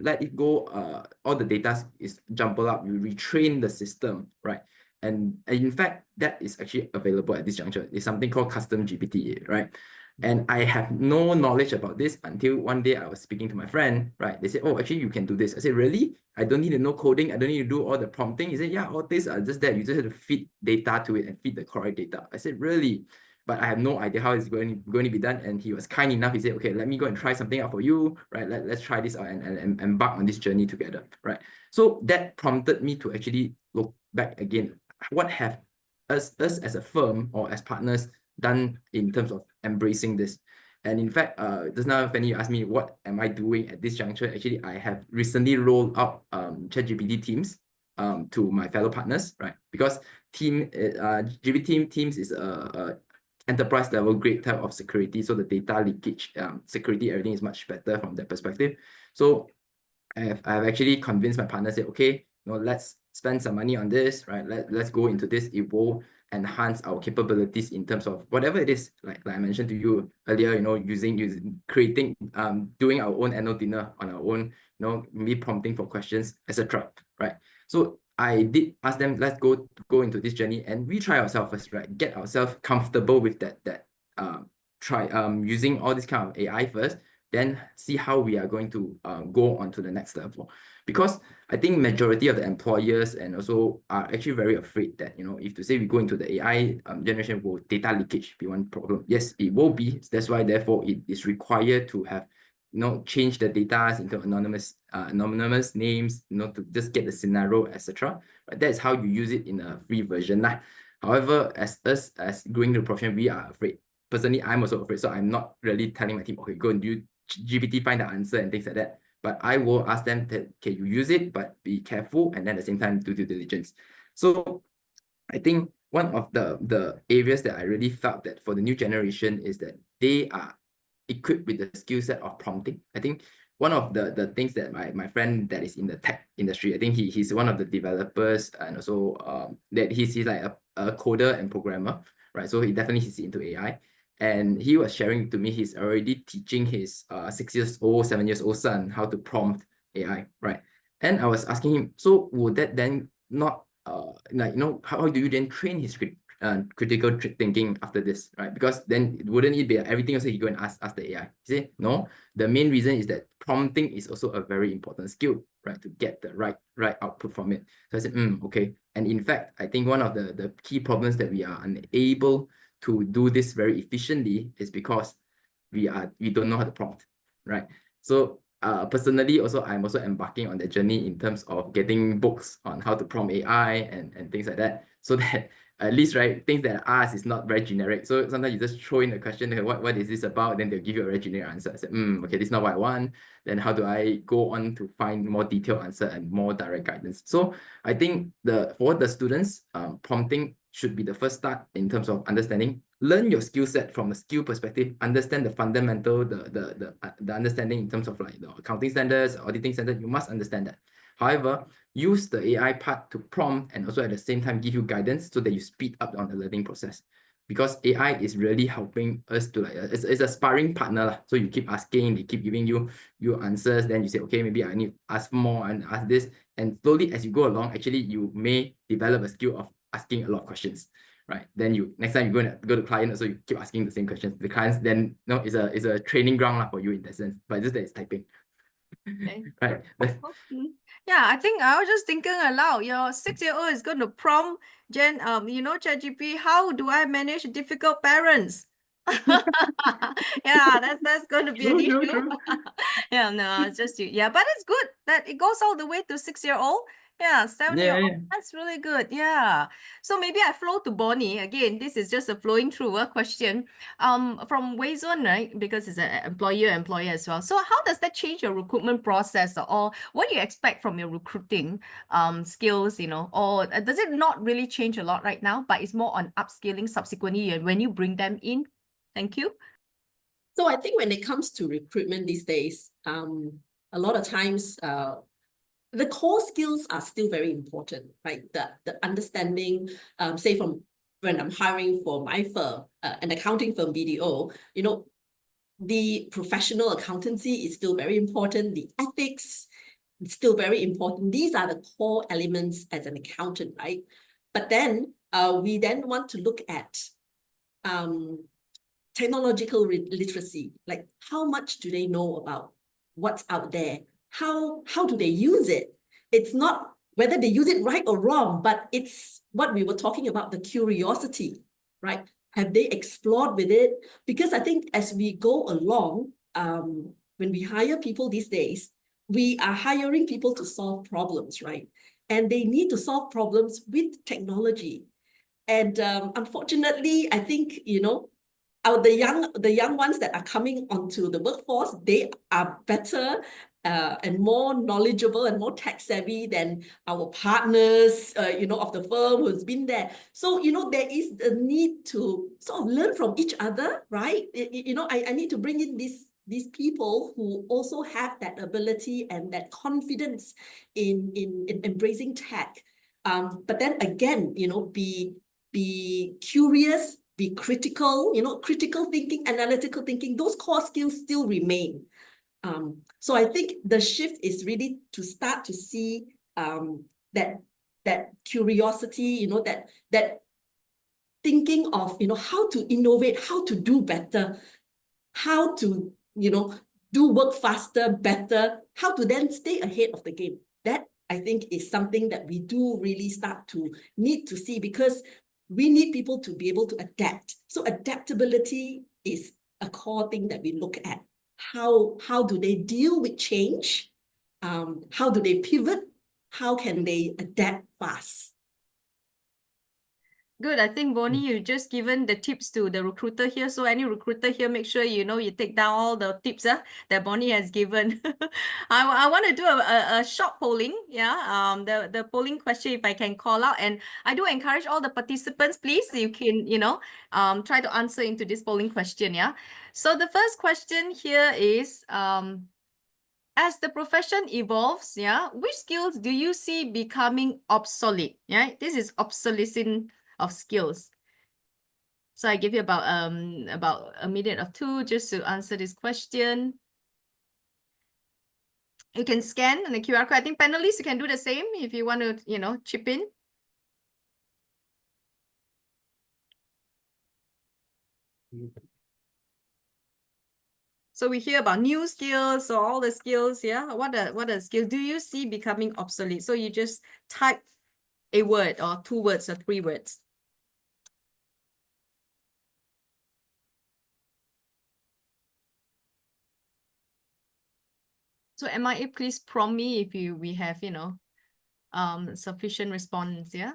let it go. All the data is jumbled up. You retrain the system, right? And in fact, that is actually available at this juncture. It's something called custom GPT, right? And I have no knowledge about this until one day I was speaking to my friend, right? They said, oh, actually, you can do this. I said, really? I don't need to know coding. I don't need to do all the prompting. He said, yeah, all these are just that. You just have to feed data to it and feed the correct data. I said, really? But I have no idea how it's going to be done. And he was kind enough. He said, okay, let me go and try something out for you, right? Let's try this out and embark on this journey together, right? So that prompted me to actually look back again. What have us as a firm or as partners done in terms of embracing this? And in fact, just now, Fanny, you asked me what am I doing at this juncture. Actually, I have recently rolled out ChatGPT Teams to my fellow partners, right? Because GPT Teams is a enterprise level grade type of security, so the data leakage, security, everything is much better from that perspective. So I have actually convinced my partner, say, okay, let's spend some money on this, right? Let's go into this. It will enhance our capabilities in terms of whatever it is, like I mentioned to you earlier, creating, doing our own annual dinner on our own, maybe prompting for questions, etc. Right? So I did ask them, let's go into this journey and we try ourselves first, right? Get ourselves comfortable with that using all this kind of AI first, then see how we are going to go on to the next level. Because I think majority of the employers and also are actually very afraid that, if to say we go into the AI generation, will data leakage be one problem? Yes, it will be. That's why, therefore, it is required to have, change the data into anonymous names, to just get the scenario, etc. But that's how you use it in a free version. However, as going to the profession, we are afraid. Personally, I'm also afraid. So I'm not really telling my team, okay, go and do GPT, find the answer and things like that. But I will ask them that, okay, you use it, but be careful, and then at the same time do due diligence. So I think one of the areas that I really felt that for the new generation is that they are equipped with the skill set of prompting. I think one of the things that my friend that is in the tech industry, I think he's one of the developers, and also that he's like a coder and programmer, right? So he definitely is into AI. And he was sharing to me he's already teaching his 6 years old, 7 years old son how to prompt AI, right? And I was asking him, so would that then not like, you know, how do you then train his critical thinking after this, right? Because then wouldn't it be everything also you go and ask the AI? He said, no, the main reason is that prompting is also a very important skill, right? To get the right output from it. So I said, okay. And in fact, I think one of the key problems that we are unable to do this very efficiently is because we don't know how to prompt, right? So personally, also I'm also embarking on that journey in terms of getting books on how to prompt AI and things like that, so that at least, right, things that I ask is not very generic. So sometimes you just throw in a question, what is this about? Then they'll give you a very generic answer. I said, okay, this is not what I want. Then how do I go on to find more detailed answer and more direct guidance? So I think for the students, prompting should be the first start in terms of understanding. Learn your skill set from a skill perspective, understand the fundamental, the understanding in terms of like the accounting standards, auditing standards. You must understand that. However, use the AI part to prompt and also at the same time give you guidance so that you speed up on the learning process. Because AI is really helping us to like, it's a sparring partner. So you keep asking, they keep giving you answers. Then you say, okay, maybe I need to ask more and ask this. And slowly as you go along, actually you may develop a skill of asking a lot of questions, right? Then you next time you're going to go to client, so you keep asking the same questions. The clients then is a training ground for you in that sense. But just that it's typing. Okay. Right. Yeah, I think I was just thinking aloud. Your 6-year-old is going to prompt Jen, ChatGPT, how do I manage difficult parents? Yeah, that's going to be an issue. Yeah, no, it's just yeah, but it's good that it goes all the way to 6-year-old. Yeah, 7-year-old. Yeah. That's really good. Yeah. So maybe I flow to Bonnie again. This is just a flowing through a question. From Wei Xuan, right? Because it's an employer as well. So how does that change your recruitment process, or what do you expect from your recruiting skills? Or does it not really change a lot right now? But it's more on upskilling subsequently when you bring them in. Thank you. So I think when it comes to recruitment these days, a lot of times the core skills are still very important, right? The understanding, say from when I'm hiring for my firm, an accounting firm, BDO, the professional accountancy is still very important. The ethics is still very important. These are the core elements as an accountant, right? But then we then want to look at technological literacy, like how much do they know about what's out there? How do they use it? It's not whether they use it right or wrong, but it's what we were talking about, the curiosity, right? Have they explored with it? Because I think as we go along, when we hire people these days, we are hiring people to solve problems, right? And they need to solve problems with technology. And unfortunately, I think, the young ones that are coming onto the workforce, they are better and more knowledgeable and more tech savvy than our partners, of the firm who's been there. So, there is the need to sort of learn from each other, right? I need to bring in these people who also have that ability and that confidence in embracing tech. But then again, be curious, be critical, critical thinking, analytical thinking, those core skills still remain. So I think the shift is really to start to see that curiosity, that thinking of, how to innovate, how to do better, how to, do work faster, better, how to then stay ahead of the game. That, I think, is something that we do really start to need to see, because we need people to be able to adapt. So adaptability is a core thing that we look at. How do they deal with change? How do they pivot? How can they adapt fast? Good. I think, Bonnie, you just given the tips to the recruiter here. So any recruiter here, make sure you take down all the tips that Bonnie has given. I want to do a short polling. Yeah. The polling question, if I can call out, and I do encourage all the participants, please, you can, try to answer into this polling question. Yeah. So the first question here is, as the profession evolves, yeah, which skills do you see becoming obsolete? Yeah, this is obsolescence of skills. So I give you about a minute or two just to answer this question. You can scan the QR code. I think panelists, you can do the same if you want to, chip in. So we hear about new skills or all the skills, yeah. What are skills do you see becoming obsolete? So you just type a word or 2 words or 3 words. So MIA, please prompt me if we have, sufficient response, yeah?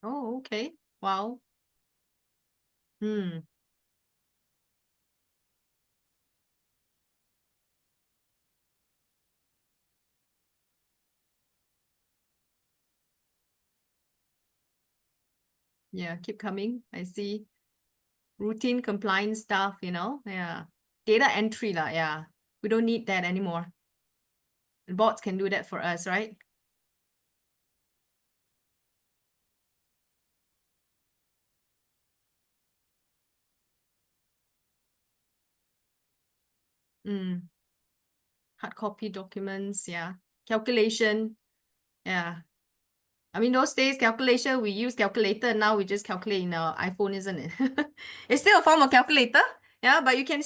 Oh, okay. Wow. Yeah, keep coming. I see. Routine compliance stuff, yeah. Data entry, yeah. We don't need that anymore. The bots can do that for us, right? Hard copy documents, yeah. Calculation, yeah. I mean, those days, calculation, we use calculator. Now we just calculate in our iPhone, isn't it? It's still a form of calculator. Yeah, but you can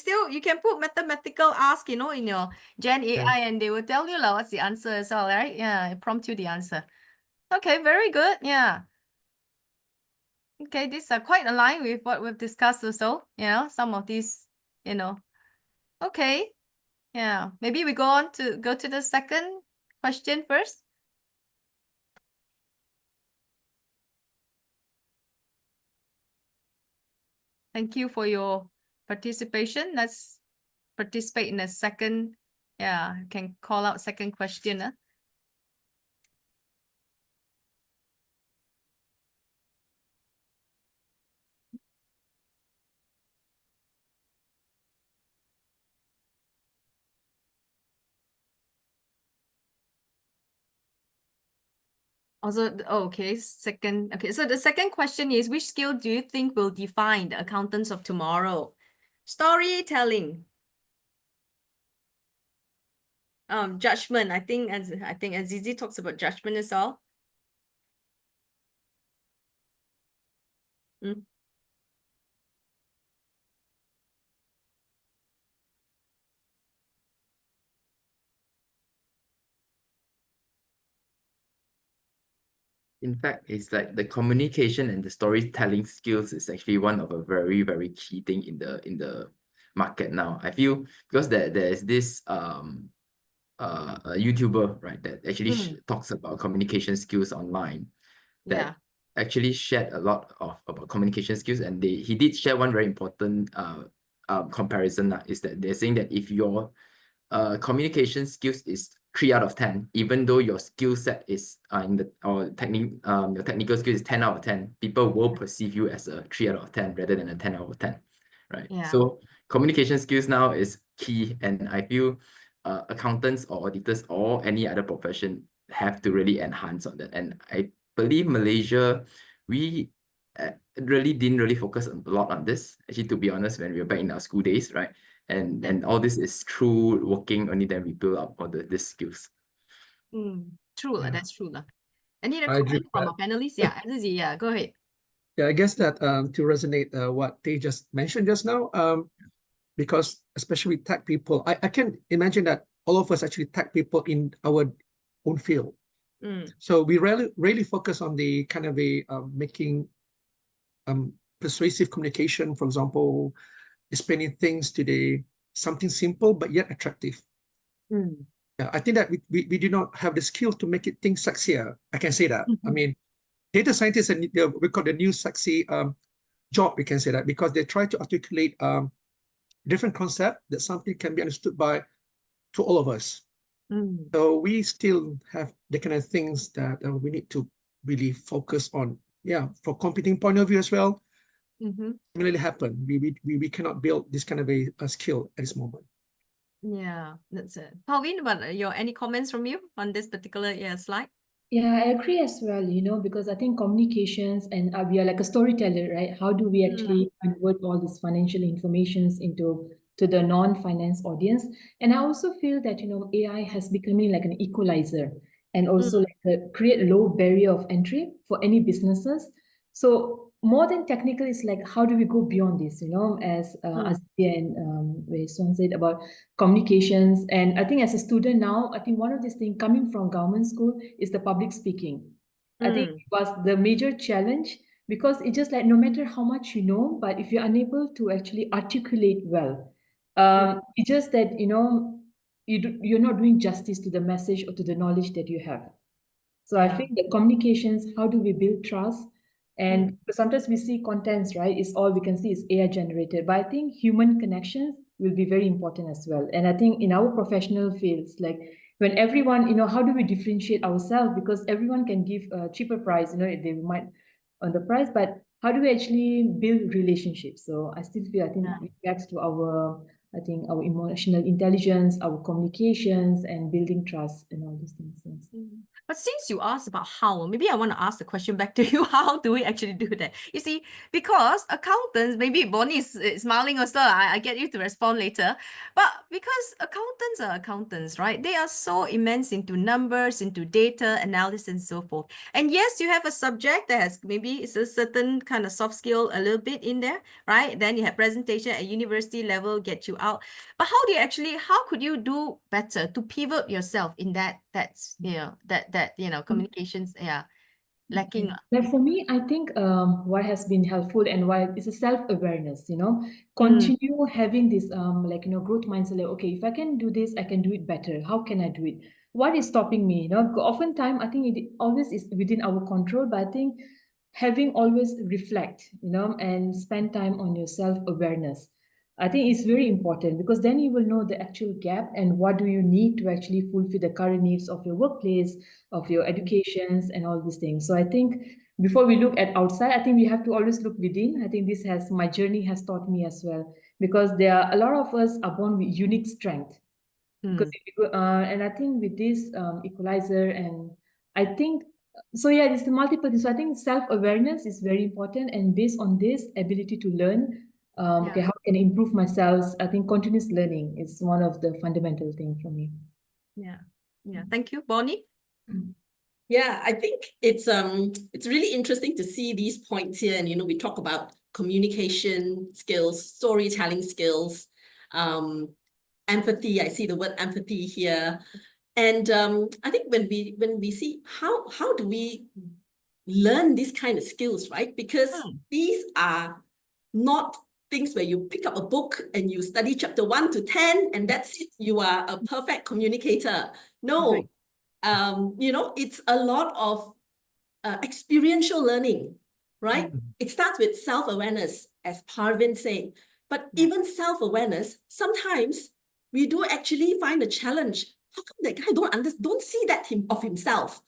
put mathematical ask, in your Gen AI, and they will tell you what's the answer as well, right? Yeah, it prompts you the answer. Okay, very good. Yeah. Okay, these are quite aligned with what we've discussed also. Some of these, Okay. Yeah. Maybe we go to the second question first. Thank you for your participation. Let's participate in the second. Yeah, can call out second question. Also, okay, second. Okay, so the second question is, which skill do you think will define the accountants of tomorrow? Storytelling. Judgment. I think Azizi talks about judgment as well. In fact, it's like the communication and the storytelling skills is actually one of a very, very key thing in the market now. I feel because there's this a YouTuber, right, that actually talks about communication skills online, that actually shared a lot about communication skills, and he did share one very important comparison, is that they're saying that if your communication skills is 3 out of 10, even though your skill set is your technical skills is 10 out of 10, people will perceive you as a 3 out of 10 rather than a 10 out of 10, right? Yeah. So communication skills now is key, and I feel accountants or auditors or any other profession have to really enhance on that. And I believe Malaysia, we really didn't really focus a lot on this, actually, to be honest, when we were back in our school days, right? And all this is through working, only then we build up all these skills. True, Yeah. that's true. I need a I agree comment with from that. our panelists. Yeah, Azizi, yeah, go ahead. Yeah, I guess that to resonate what they just mentioned just now, because especially tech people, I can imagine that all of us actually tech people in our own field. So we really focus on the kind of making persuasive communication, for example, explaining things today, something simple but yet attractive. Yeah, I think that we do not have the skill to make it things sexier. I can say that. I mean, data scientists and we call the new sexy job. We can say that because they try to articulate different concept that something can be understood by to all of us. So we still have the kind of things that we need to really focus on. Yeah, for competing point of view as well. Really happen. We cannot build this kind of a skill at this moment. Yeah, that's it. Parvin, but any comments from you on this particular slide? Yeah, I agree as well, because I think communications and we are like a storyteller, right? How do we actually convert all this financial informations to the non-finance audience? And I also feel that, AI has becoming like an equalizer and also create a low barrier of entry for any businesses. So more than technical, it's like, how do we go beyond this, as Azizi and Weil Xuan said about communications. And I think as a student now, I think one of these things coming from government school is the public speaking. I think it was the major challenge because it's just like no matter how much you know, but if you're unable to actually articulate well, it's just that, you're not doing justice to the message or to the knowledge that you have. So I think the communications, how do we build trust? And sometimes we see contents, right? It's all we can see is AI generated. But I think human connections will be very important as well. And I think in our professional fields, like when everyone, how do we differentiate ourselves? Because everyone can give a cheaper price, they might on the price, but how do we actually build relationships? So I still feel, I think it backs to our emotional intelligence, our communications, and building trust and all these things. But since you asked about how, maybe I want to ask the question back to you. How do we actually do that? You see, because accountants, maybe Bonnie is smiling also. I get you to respond later. But because accountants are accountants, right? They are so immense into numbers, into data analysis, and so forth. And yes, you have a subject that has maybe it's a certain kind of soft skill a little bit in there, right? Then you have presentation at university level, get you out. But how could you do better to pivot yourself in communications lacking? Like for me, I think what has been helpful and why is a self-awareness, continue having this growth mindset, like, okay, if I can do this, I can do it better. How can I do it? What is stopping me? Oftentimes I think it always is within our control, but I think having always reflect, and spend time on your self-awareness. I think it's very important because then you will know the actual gap and what do you need to actually fulfill the current needs of your workplace, of your educations and all these things. So I think before we look at outside, I think we have to always look within. I think my journey has taught me as well, because there are a lot of us are born with unique strength. Because and I think with this equalizer, and I think so there's the multiple things. So I think self-awareness is very important, and based on this ability to learn, okay, how can I improve myself? I think continuous learning is one of the fundamental things for me. Thank you, Bonnie. Yeah, I think it's really interesting to see these points here, and we talk about communication skills, storytelling skills, empathy. I see the word empathy here, and I think when we see how do we learn these kind of skills, right? Because these are not things where you pick up a book and you study chapter 1 to 10 and that's it, you are a perfect communicator. No, it's a lot of experiential learning, right? It starts with self-awareness, as Parvin said, but even self-awareness, sometimes we do actually find a challenge. How come that guy don't see that of himself?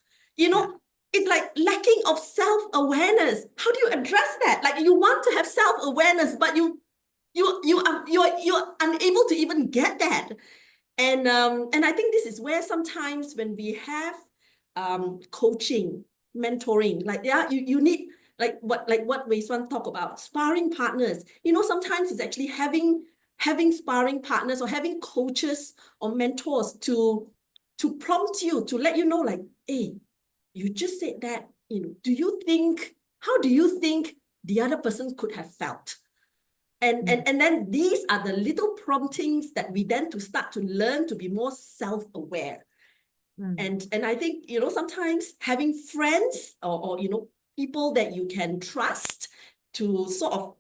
It's like lacking of self-awareness. How do you address that? Like you want to have self-awareness, but you're unable to even get that. And I think this is where sometimes when we have coaching, mentoring, you need like what Weil Xuan talk about, sparring partners. Sometimes it's actually having sparring partners or having coaches or mentors to prompt you, to let you know, like, hey, you just said that, how do you think the other person could have felt? And then these are the little promptings that we then to start to learn to be more self-aware. And I think, sometimes having friends or people that you can trust to sort of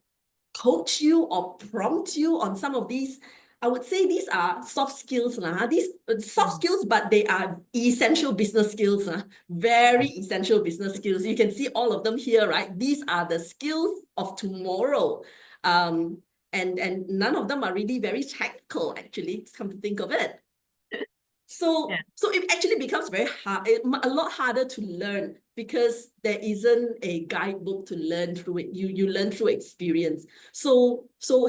coach you or prompt you on some of these. I would say these are soft skills. These soft skills, but they are essential business skills. Very essential business skills. You can see all of them here, right? These are the skills of tomorrow. And none of them are really very technical, actually, come to think of it. So it actually becomes very hard, a lot harder to learn because there isn't a guidebook to learn through it. You learn through experience. So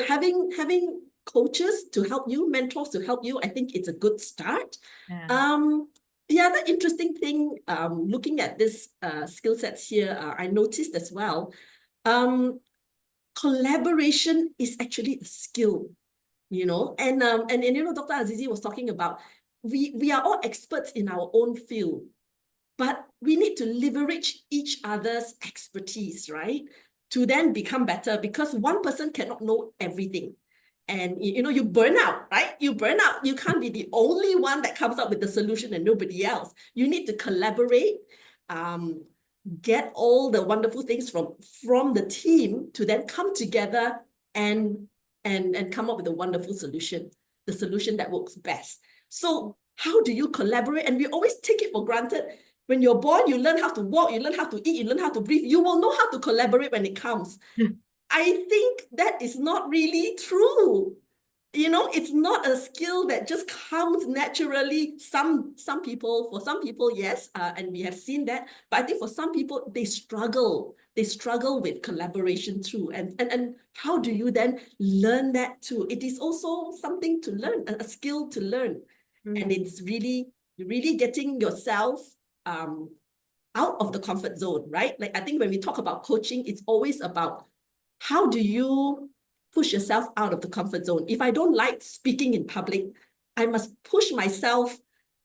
having coaches to help you, mentors to help you, I think it's a good start. The other interesting thing, looking at this skill sets here, I noticed as well, collaboration is actually a skill, you know, and you know, Dr. Azizi was talking about we are all experts in our own field, but we need to leverage each other's expertise, right? To then become better, because one person cannot know everything. And you know, you burn out, right? You burn out. You can't be the only one that comes up with the solution and nobody else. You need to collaborate, get all the wonderful things from the team to then come together and come up with a wonderful solution, the solution that works best. So how do you collaborate? And we always take it for granted. When you're born, you learn how to walk, you learn how to eat, you learn how to breathe. You will know how to collaborate when it comes. I think that is not really true. You know, it's not a skill that just comes naturally. For some people, yes, and we have seen that. But I think for some people, they struggle. They struggle with collaboration too. And how do you then learn that too? It is also something to learn, a skill to learn. And it's really getting yourself out of the comfort zone, right? Like, I think when we talk about coaching, it's always about how do you push yourself out of the comfort zone. If I don't like speaking in public, I must push myself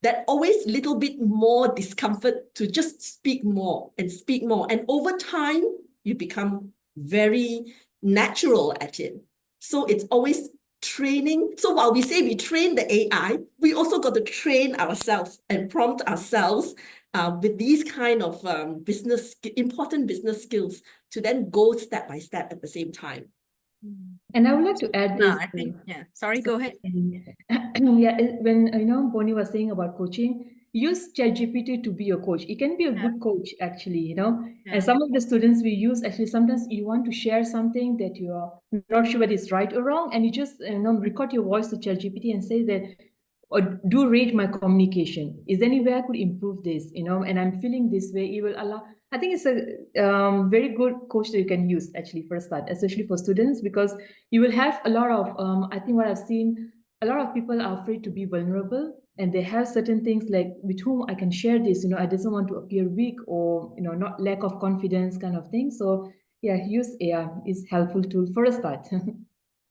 that always little bit more discomfort to just speak more and speak more. And over time, you become very natural at it. So it's always training. So while we say we train the AI, we also got to train ourselves and prompt ourselves with these kind of important business skills to then go step by step at the same time. And I would like to add this. I think, sorry, go ahead. Yeah, when you know Bonnie was saying about coaching, use ChatGPT to be your coach. It can be a good coach, actually, you know. And some of the students we use, actually, sometimes you want to share something that you are not sure whether it's right or wrong, and you just record your voice to ChatGPT and say that, or do rate my communication. Is there any way I could improve this? You know, and I'm feeling this way. It will allow. I think it's a very good coach that you can use actually for a start, especially for students, because you will have a lot of. I think what I've seen, a lot of people are afraid to be vulnerable, and they have certain things like with whom I can share this. You know, I doesn't want to appear weak or not lack of confidence kind of thing. So yeah, use AI is helpful tool for a start.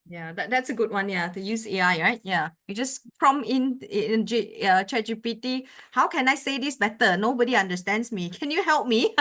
Yeah, that's a good one. Yeah, to use AI, right? Yeah, you just prompt in ChatGPT. How can I say this better? Nobody understands me. Can you help me?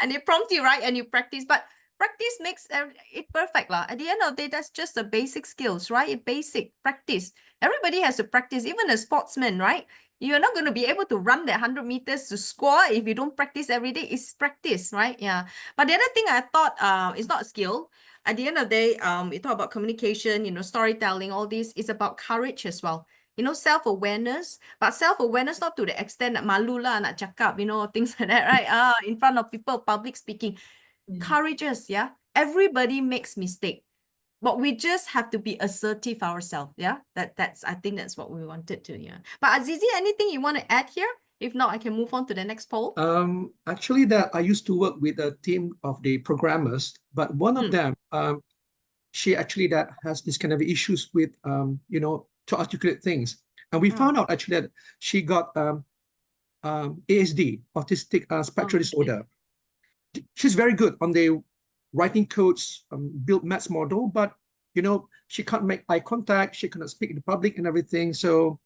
And it prompts you, right? And you practice. But practice makes it perfect, lah. At the end of the day, that's just the basic skills, right? Basic practice. Everybody has to practice. Even a sportsman, right? You're not going to be able to run that 100 meters to score if you don't practice every day. It's practice, right? Yeah. But the other thing I thought is not a skill. At the end of the day, we talk about communication, storytelling, all this is about courage as well. Self-awareness, but self-awareness not to the extent that malu lah nak cakap, things like that, right? In front of people, public speaking. Courageous, yeah? Everybody makes mistake, but we just have to be assertive ourselves, yeah? I think that's what we wanted to, yeah. But Azizi, anything you want to add here? If not, I can move on to the next poll. Actually, that I used to work with a team of the programmers, but one of them, she actually that has this kind of issues with, to articulate things. And we found out actually that she got ASD, autistic spectrum disorder. She's very good on the writing codes, build maths model, but, she can't make eye contact. She cannot speak in the public and everything. So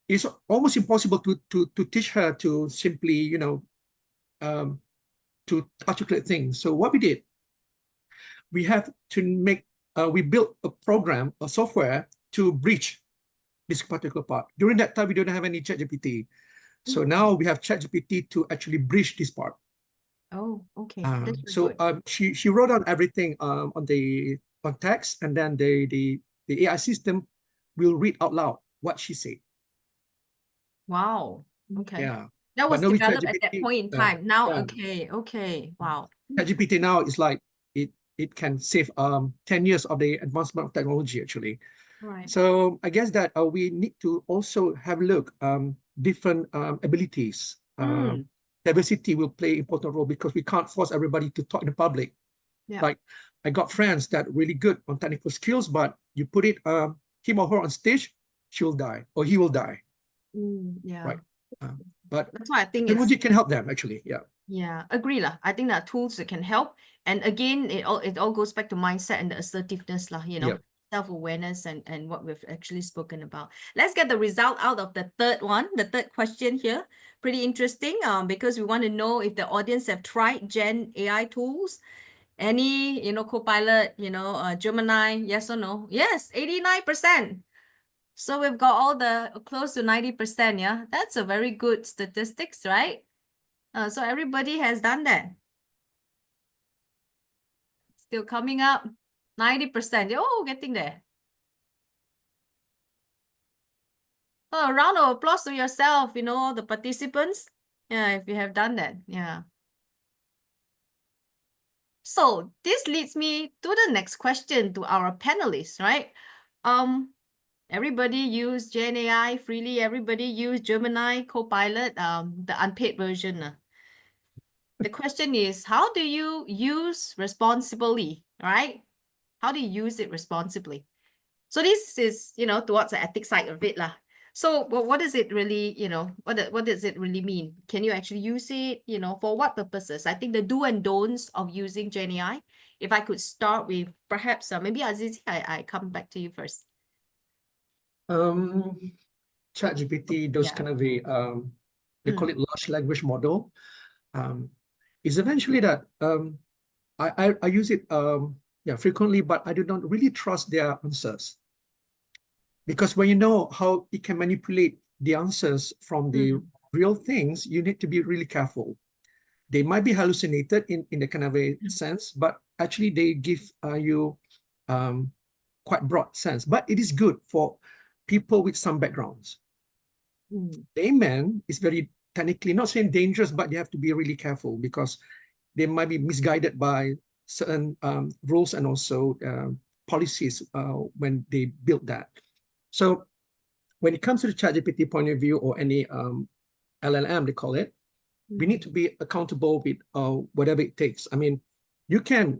it's almost impossible to teach her to simply, to articulate things. So what we did, we have to we built a program, a software to bridge this particular part. During that time, we don't have any ChatGPT. So now we have ChatGPT to actually bridge this part. Oh, okay. That's very So good. she wrote down everything on text, and then the AI system will read out loud what she said. Wow. Okay. Yeah. That But was now with developed at that ChatGPT, point in time. Now, yeah. okay, okay. Wow. ChatGPT now is like it can save 10 years of the advancement of technology actually. Right. So I guess that we need to also have a look different abilities. Diversity will play an important role because we can't force everybody to talk in public. Yeah. Like I got friends that really good on technical skills, but you put it him or her on stage, she'll die or he will die. Yeah. Right. But that's why I think technology can help them actually. Yeah. Yeah, agree lah. I think there are tools that can help. And again, it all goes back to mindset and the assertiveness lah, you know, Yep. self-awareness and what we've actually spoken about. Let's get the result out of the third one, the third question here. Pretty interesting because we want to know if the audience have tried Gen AI tools. Any, you know, Copilot, you know, Gemini, yes or no? Yes, 89%. So we've got all the close to 90%, yeah? That's a very good statistics, right? So everybody has done that. Still coming up, 90%. Oh, getting there. Oh, a round of applause to yourself, you know, the participants. Yeah, if you have done that. Yeah. So this leads me to the next question to our panelists, right? Everybody use Gen AI freely. Everybody use Gemini, Copilot, the unpaid version. The question is, how do you use responsibly, right? How do you use it responsibly? So this is, you know, towards the ethics side of it lah. So what does it really, you know, what does it really mean? Can you actually use it, you know, for what purposes? I think the do and don'ts of using Gen AI, if I could start with perhaps maybe Azizi, I come back to you first. ChatGPT, those kind of a they call it large language model, is eventually that I use it frequently, but I do not really trust their answers. Because when you know how it can manipulate the answers from the real things, you need to be really careful. They might be hallucinated in the kind of a sense, but actually they give you quite broad sense. But it is good for people with some backgrounds. Layman is very technically, not saying dangerous, but they have to be really careful because they might be misguided by certain rules and also policies when they build that. So when it comes to the ChatGPT point of view or any LLM, they call it, we need to be accountable with whatever it takes. I mean, you can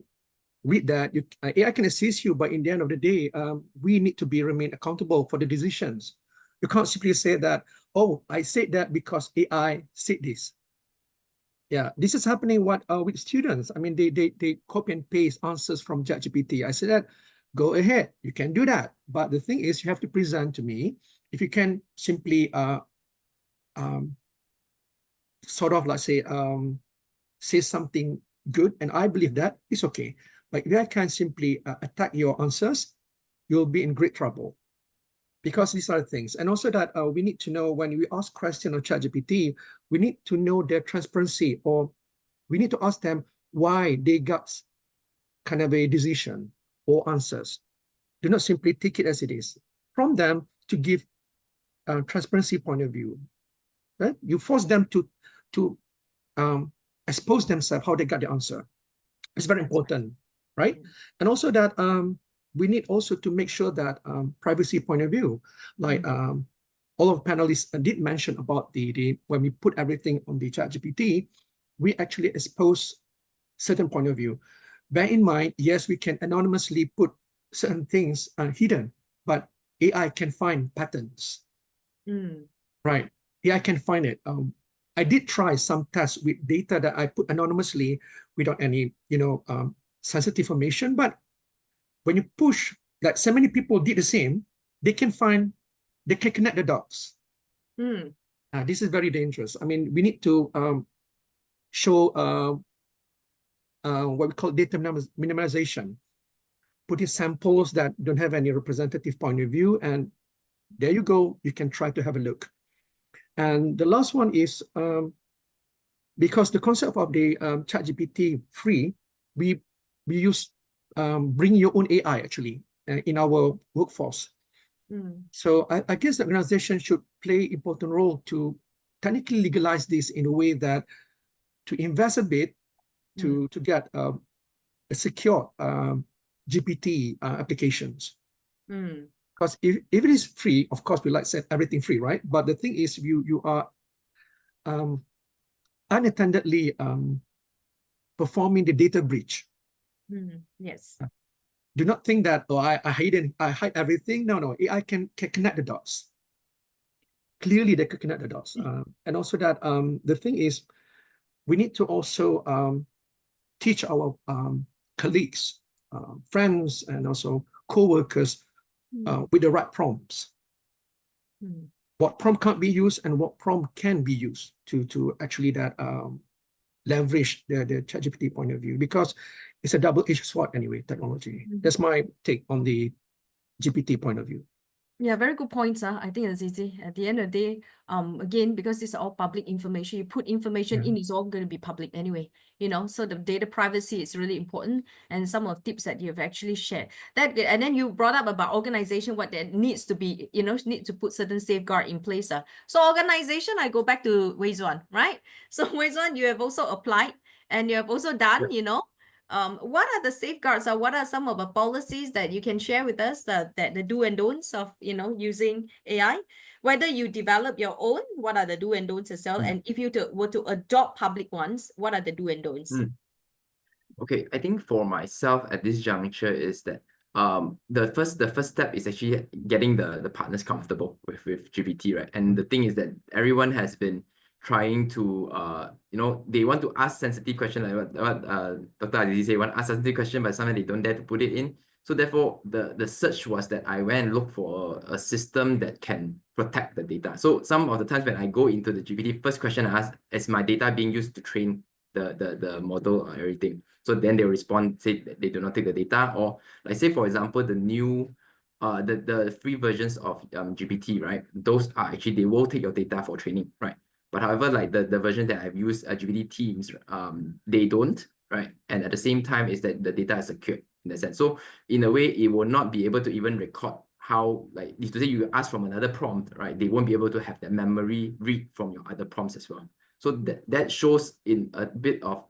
read that, AI can assist you, but in the end of the day, we need to remain accountable for the decisions. You can't simply say that, oh, I said that because AI said this. Yeah, this is happening with students. I mean, they copy and paste answers from ChatGPT. I said that, go ahead, you can do that. But the thing is, you have to present to me. If you can simply sort of, let's say something good, and I believe that it's okay. But if I can simply attack your answers, you'll be in great trouble. Because these are things. And also that we need to know when we ask questions on ChatGPT, we need to know their transparency, or we need to ask them why they got kind of a decision or answers. Do not simply take it as it is. From them to give a transparency point of view. Right? You force them to expose themselves how they got the answer. It's very important, right? And also that we need also to make sure that privacy point of view, like all of the panelists did mention about the when we put everything on the ChatGPT, we actually expose certain point of view. Bear in mind, yes, we can anonymously put certain things hidden, but AI can find patterns, right? AI can find it. I did try some tests with data that I put anonymously without any, sensitive information. But when you push, like so many people did the same, they can connect the dots. This is very dangerous. I mean, we need to show what we call data minimization, putting samples that don't have any representative point of view. And there you go, you can try to have a look. And the last one is because the concept of the ChatGPT free, we use bring your own AI actually in our workforce. So I guess the organization should play important role to technically legalize this in a way that to invest a bit to get a secure GPT applications. Because if it is free, of course we like set everything free, right? But the thing is, you are unattendedly performing the data breach. Yes. Do not think that, oh, I hide everything. No, AI can connect the dots. Clearly, they can connect the dots. And also that the thing is, we need to also teach our colleagues, friends, and also co-workers with the right prompts. What prompt can't be used and what prompt can be used to actually that leverage the ChatGPT point of view, because it's a double-edged sword anyway, technology. That's my take on the GPT point of view. Yeah, very good points. I think it's easy. At the end of the day, again, because it's all public information, you put information in, it's all going to be public anyway, you know, so the data privacy is really important. And some of the tips that you've actually shared. And then you brought up about organization, what that needs to be, you know, need to put certain safeguard in place. So organization, I go back to Wei Xuan, right? So Wei Xuan, you have also applied and you have also done, you know, what are the safeguards or what are some of the policies that you can share with us that the do and don'ts of, you know, using AI? Whether you develop your own, what are the do and don'ts as well? And if you were to adopt public ones, what are the do and don'ts? Okay, I think for myself at this juncture is that the first step is actually getting the partners comfortable with GPT, right? And the thing is that everyone has been trying to you know, they want to ask sensitive question, like what Dr. Azizi said, want to ask sensitive question, but sometimes they don't dare to put it in. So therefore, the search was that I went and looked for a system that can protect the data. So some of the times when I go into the GPT, first question I ask, is my data being used to train the model or everything? So then they respond, say that they do not take the data, or like say for example, the new the free versions of GPT, right? Those are actually, they will take your data for training, right? But however, like the version that I've used, GPT Teams, they don't, right? And at the same time, is that the data is secured in that sense. So in a way, it will not be able to even record how, like, if to say you ask from another prompt, right? They won't be able to have that memory read from your other prompts as well. So that shows in a bit of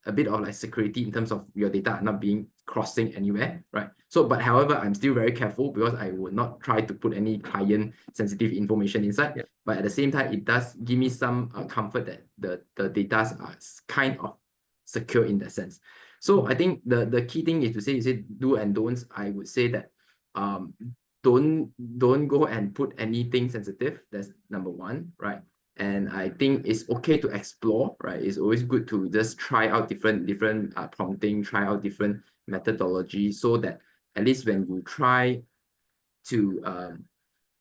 like security in terms of your data not being crossing anywhere, right? So, but however, I'm still very careful because I would not try to put any client sensitive information inside. But at the same time, it does give me some comfort that the data are kind of secure in that sense. So I think the key thing is to say, you say do and don'ts. I would say that don't go and put anything sensitive. That's number one, right? And I think it's okay to explore, right? It's always good to just try out different prompting, try out different methodology, so that at least when you try to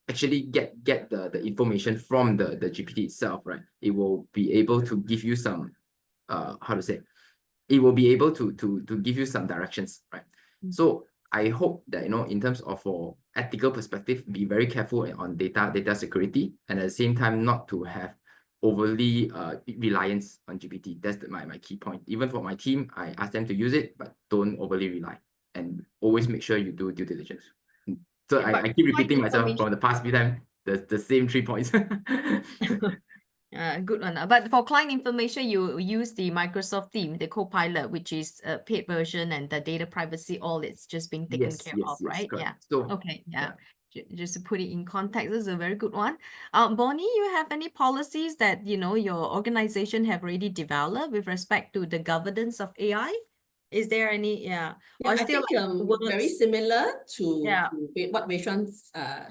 actually get the information from the GPT itself, right? It will be able to give you some how to say, it will be able to give you some directions, right? So I hope that, you know, in terms of for ethical perspective, be very careful on data security, and at the same time not to have overly reliance on GPT. That's my key point. Even for my team, I ask them to use it, but don't overly rely, and always make sure you do due diligence. So Yeah, I keep repeating myself from the past few times, the same 3 points. Good one. But for client information, you use the Microsoft team, the Copilot, which is a paid version, and the data privacy, all it's just being taken care of, right? Correct. Yeah. So, okay. Yeah. Just to put it in context, this is a very good one. Bonnie, you have any policies that, you know, your organization have already developed with respect to the governance of AI? Is there any, Yeah, or I still think like very words? similar to Yeah. what Wei Xuan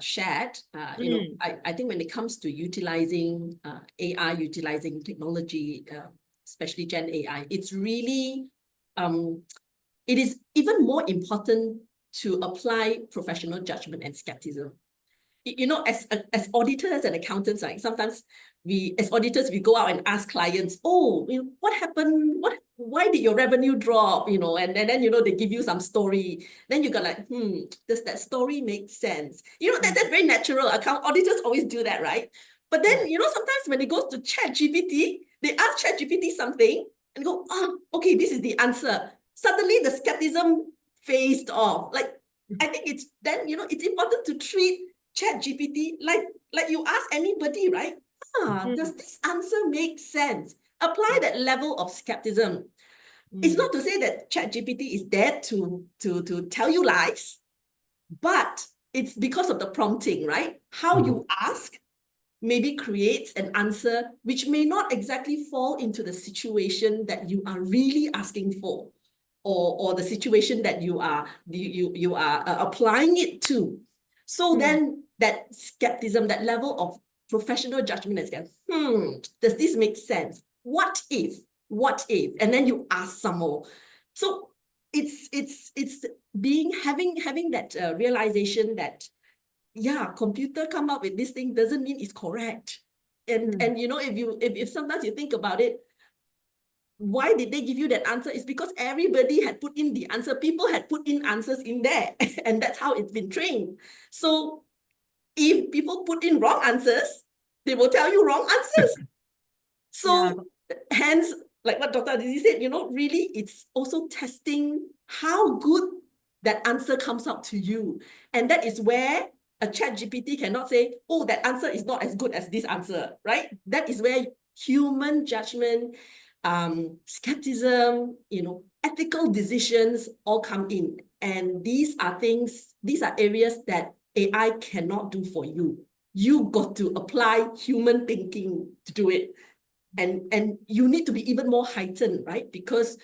shared. You know, I think when it comes to utilizing AI, utilizing technology, especially Gen AI, it's really it is even more important to apply professional judgment and skepticism. You know, as auditors and accountants, like sometimes as auditors, we go out and ask clients, oh, you know, what happened? Why did your revenue drop? You know, and then, you know, they give you some story. Then you go like, does that story make sense? You know, that's very natural. Auditors always do that, right? But then, you know, sometimes when it goes to ChatGPT, They ask ChatGPT something and go, oh, okay, this is the answer. Suddenly the skepticism phased off. Like, I think it's then, it's important to treat ChatGPT like you ask anybody, right? Does this answer make sense? Apply that level of skepticism. It's not to say that ChatGPT is there to tell you lies, but it's because of the prompting, right? How you ask maybe creates an answer which may not exactly fall into the situation that you are really asking for, or the situation that you are applying it to. So then that skepticism, that level of professional judgment is does this make sense? What if? What if? And then you ask some more. So it's having that realization that, yeah, computer come up with this thing doesn't mean it's correct. And if sometimes you think about it, why did they give you that answer? It's because everybody had put in the answer. People had put in answers in there, and that's how it's been trained. So if people put in wrong answers, they will tell you wrong answers. So hence, like what Dr. Azizi said, really it's also testing how good that answer comes out to you. And that is where a ChatGPT cannot say, oh, that answer is not as good as this answer, right? That is where human judgment, skepticism, ethical decisions all come in. And these are areas that AI cannot do for you. You got to apply human thinking to do it. And you need to be even more heightened, right? Because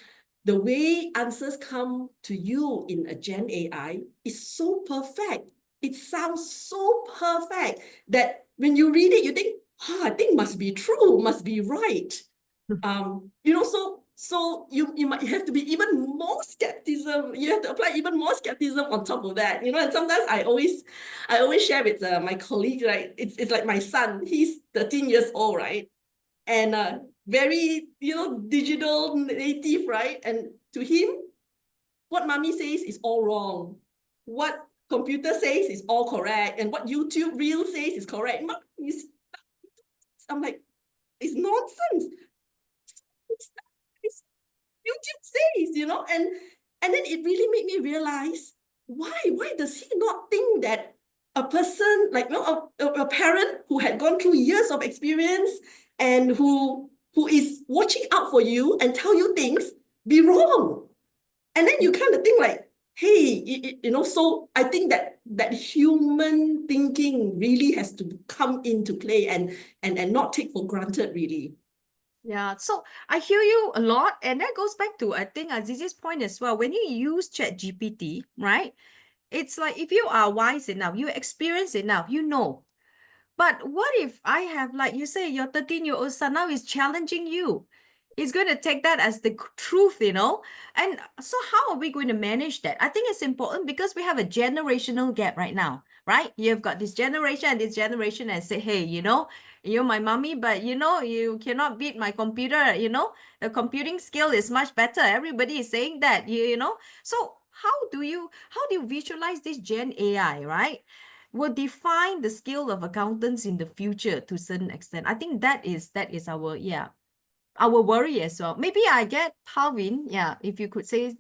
the way answers come to you in a Gen AI is so perfect. It sounds so perfect that when you read it, you think, I think must be true, must be right. So you might have to be even more skepticism. You have to apply even more skepticism on top of that. And sometimes I always share with my colleague, right? It's like my son. He's 13 years old, right? And very, digital native, right? And to him, what mommy says is all wrong. What computer says is all correct. And what YouTube reel says is correct. I'm like, it's nonsense. It's YouTube says, and then it really made me realize, why does he not think that a person, like a parent who had gone through years of experience and who is watching out for you and tell you things be wrong? And then you kind of think like, hey, so I think that human thinking really has to come into play and not take for granted, really. Yeah, so I hear you a lot, and that goes back to, I think, Azizi's point as well. When you use ChatGPT, right? It's like, if you are wise enough, you experience enough, you know. But what if I have, like you say, your 13-year-old son now is challenging you? He's going to take that as the truth, And so how are we going to manage that? I think it's important because we have a generational gap right now, right? You've got this generation and say, hey, you're my mommy, but you cannot beat my computer, the computing skill is much better. Everybody is saying that, So how do you visualize this Gen AI, right? Will define the skill of accountants in the future to a certain extent. I think that is our worry as well. Maybe I get Parvin, if you could say,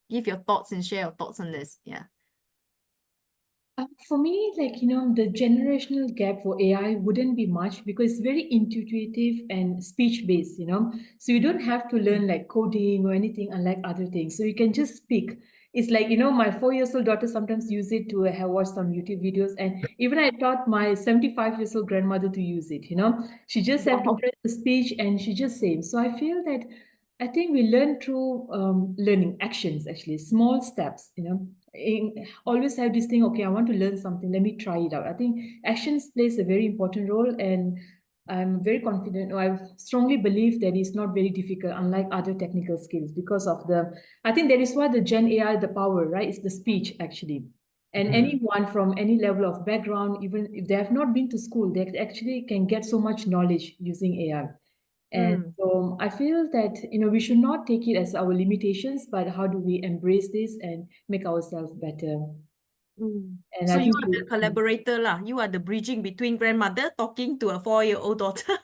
give your thoughts and share your thoughts on this. For me, the generational gap for AI wouldn't be much because it's very intuitive and speech-based, So you don't have to learn like coding or anything unlike other things. So you can just speak. It's like, my 4-year-old daughter sometimes use it to have watched some YouTube videos. And even I taught my 75-year-old grandmother to use it, She just have to press the speech and she just says. So I feel that I think we learn through learning actions, actually, small steps, always have this thing, okay, I want to learn something, let me try it out. I think actions plays a very important role, and I'm very confident, I strongly believe that it's not very difficult, unlike other technical skills, because of I think that is why the Gen AI, the power, right, is the speech, actually. And anyone from any level of background, even if they have not been to school, they actually can get so much knowledge using AI. And so I feel that, we should not take it as our limitations, but how do we embrace this and make ourselves better? And So I you think are the collaborator lah. You are the bridging between grandmother talking to a 4-year-old daughter.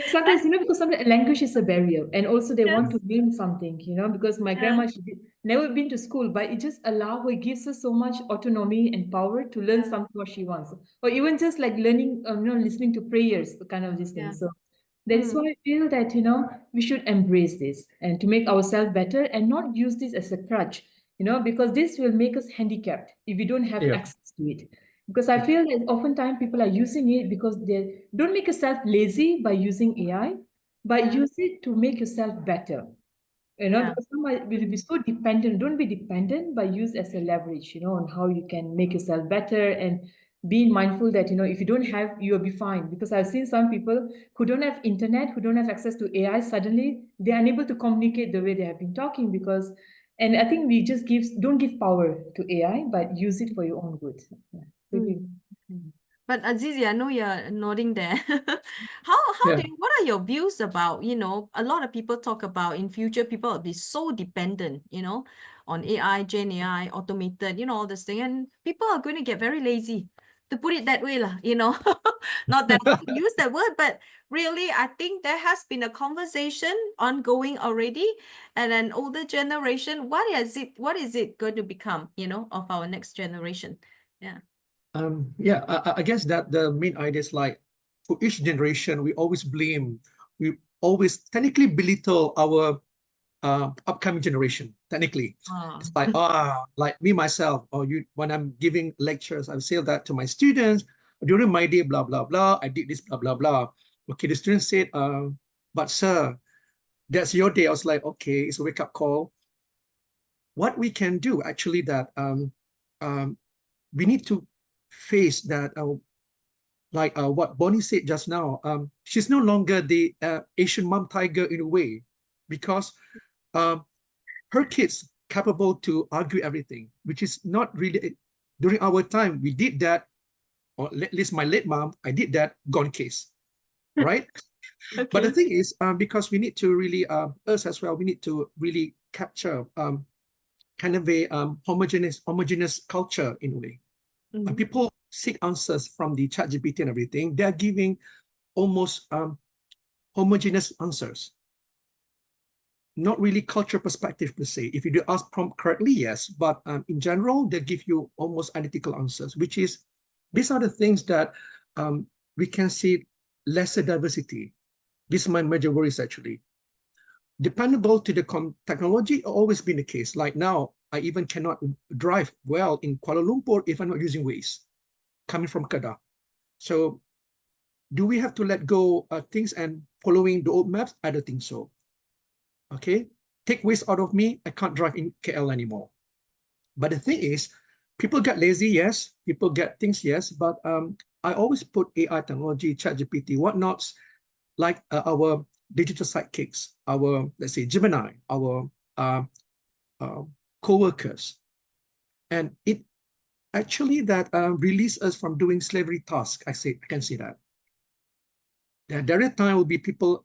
Sometimes, because sometimes language is a barrier, and also they want to Yes. learn something, because my grandma, she never been to school, but it just allow her, gives her so much autonomy and power to learn something what she wants, or even just like learning, listening to prayers, kind of these things. So that is why I feel that, we should embrace this and to make ourselves better and not use this as a crutch, because this will make us handicapped if we don't have Yeah. access to it. Because I feel that oftentimes people are using it because they don't make yourself lazy by using AI, but use it to make yourself better. Yeah. Because somebody will be so dependent. Don't be dependent, but use as a leverage, on how you can make yourself better and being mindful that, if you don't have, you'll be fine. Because I've seen some people who don't have internet, who don't have access to AI, suddenly they're unable to communicate the way they have been talking and I think we just don't give power to AI, but use it for your own good. Yeah. But Azizi, I know you're nodding there. Yeah. What are your views about, a lot of people talk about in future people will be so dependent, on AI, Gen AI, automated, all this thing, and people are going to get very lazy, to put it that way, Not that I want to use that word, but really, I think there has been a conversation ongoing already, and an older generation, what is it going to become, of our next generation? Yeah. Yeah, I guess that the main idea is like for each generation, we always always technically belittle our upcoming generation. Technically, it's like like me myself, or you when I'm giving lectures, I say that to my students during my day, blah blah blah. I did this, blah blah blah. Okay, the student said, but sir, that's your day. I was like, okay, it's a wake up call. What we can do actually that we need to face that like what Bonnie said just now, she's no longer the Asian mom tiger in a way, because her kids capable to argue everything, which is not really during our time. We did that, or at least my late mom, I did that, gone case, right? Okay. But the thing is, because we need to really us as well, we need to really capture kind of a homogeneous culture in a way. When people seek answers from the ChatGPT and everything, they're giving almost homogeneous answers. Not really culture perspective per se. If you do ask prompt correctly, yes, but in general, they give you almost identical answers, which is, these are the things that we can see lesser diversity. This is my major worries actually. Dependable to the technology always been the case. Like now, I even cannot drive well in Kuala Lumpur if I'm not using Waze, coming from Kedah. So do we have to let go of things and following the old maps? I don't think so. Okay, take Waze out of me, I can't drive in KL anymore. But the thing is, people get lazy, yes. People get things, yes. But I always put AI technology, ChatGPT, whatnots, like our digital sidekicks, our, let's say, Gemini, our co-workers. And it actually that release us from doing slavery tasks. I can say that. There are time will be people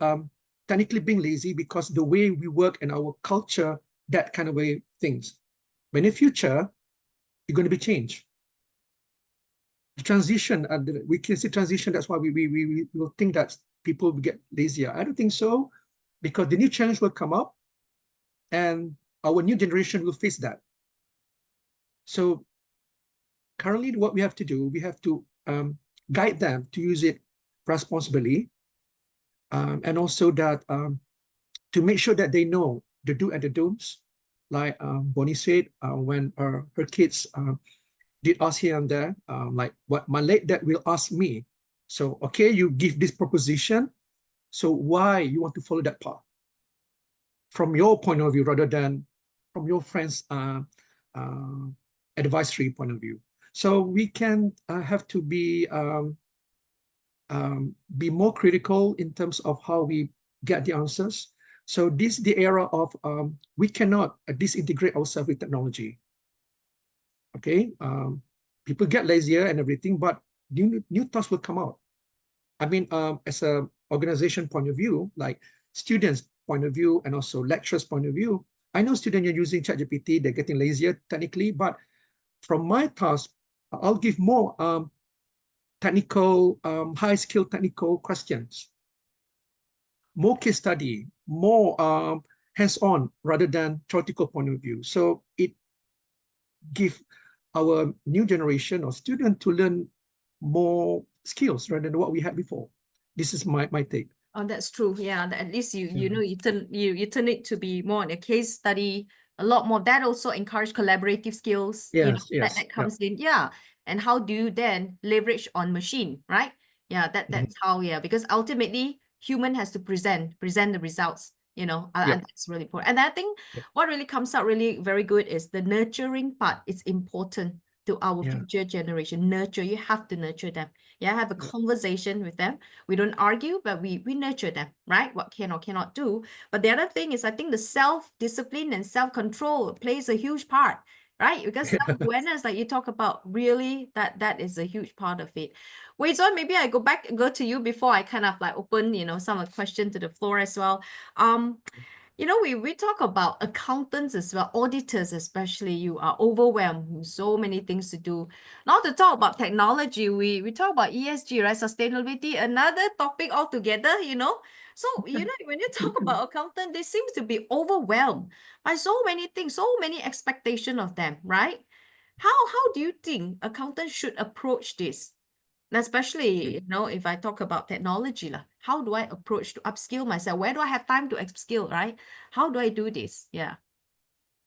technically being lazy because the way we work and our culture, that kind of way things. But in the future, it's going to be changed. The transition, we can see transition. That's why we will think that people will get lazier. I don't think so, because the new challenge will come up and our new generation will face that. So currently what we have to do, we have to guide them to use it responsibly, and also that to make sure that they know the do and the don'ts. Like Bonnie said, when her kids did ask here and there, like what my late dad will ask me. So, okay, you give this proposition, so why you want to follow that path? From your point of view rather than from your friend's advisory point of view. So we can have to be more critical in terms of how we get the answers. So this is the era of we cannot disintegrate ourselves with technology. Okay, people get lazier and everything, but new thoughts will come out. I mean, as a organization point of view, like students point of view and also lecturers point of view, I know students are using ChatGPT, they're getting lazier technically, but from my task, I'll give more technical, high skill technical questions. more case study, more hands-on rather than theoretical point of view. So it gives our new generation of students to learn more skills rather than what we had before. This is my take. Oh, that's true. Yeah, at least you know you turn it to be more on a case study. A lot more. That also encourage collaborative skills. Yes, That comes in. Yeah. And how do you then leverage on machine, right? Yeah, that's how, because ultimately human has to present the results, and that's really important. And I think what really comes out really very good is the nurturing part. It's important to our future generation. Nurture, you have to nurture them. Have a conversation with them. We don't argue, but we nurture them, right? What can or cannot do. But the other thing is, I think the self-discipline and self-control plays a huge part, right? Because self-awareness, like you talk about, really, that is a huge part of it. Wei Xuan, maybe I go to you before I kind of like open, some of the question to the floor as well. We talk about accountants as well, auditors especially. You are overwhelmed with so many things to do. Not to talk about technology, we talk about ESG, right? Sustainability, another topic altogether, So, when you talk about accountant, they seem to be overwhelmed by so many things, so many expectations of them, right? How do you think accountants should approach this? Especially, if I talk about technology, how do I approach to upskill myself? Where do I have time to upskill, right? How do I do this? Yeah.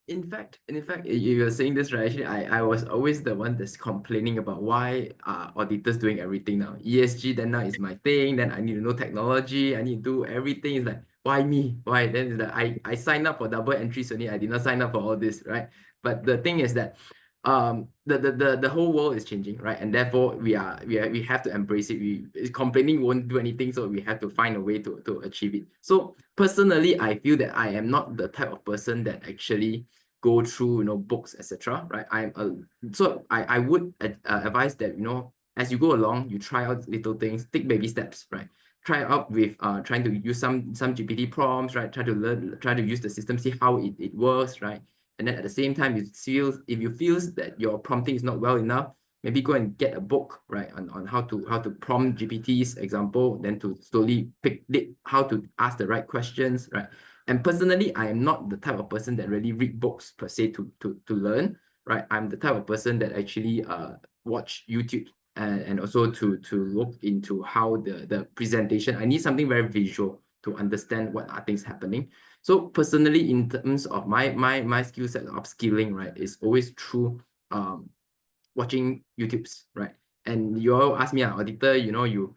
In fact, you were saying this, right? Actually, I was always the one that's complaining about why are auditors doing everything now. ESG then now is my thing. Then I need to know technology. I need to do everything. It's like, why me? Why? Then it's like I signed up for double entries only. I did not sign up for all this, right? But the thing is that the whole world is changing, right? And therefore we have to embrace it. Complaining won't do anything, so we have to find a way to achieve it. So personally, I feel that I am not the type of person that actually go through books, etc., right? I would advise that as you go along, you try out little things, take baby steps, right? Try out with trying to use some GPT prompts, right? Try to use the system, see how it works, right? And then at the same time, if you feel that your prompting is not well enough, maybe go and get a book, right, on how to prompt GPTs, example, then to slowly pick how to ask the right questions, right? And personally, I am not the type of person that really read books per se to learn, right? I'm the type of person that actually watch YouTube and also to look into how the presentation. I need something very visual to understand what are things happening. So personally, in terms of my skill set, upskilling, right, is always through watching YouTubes, right? And you all ask me, auditor, you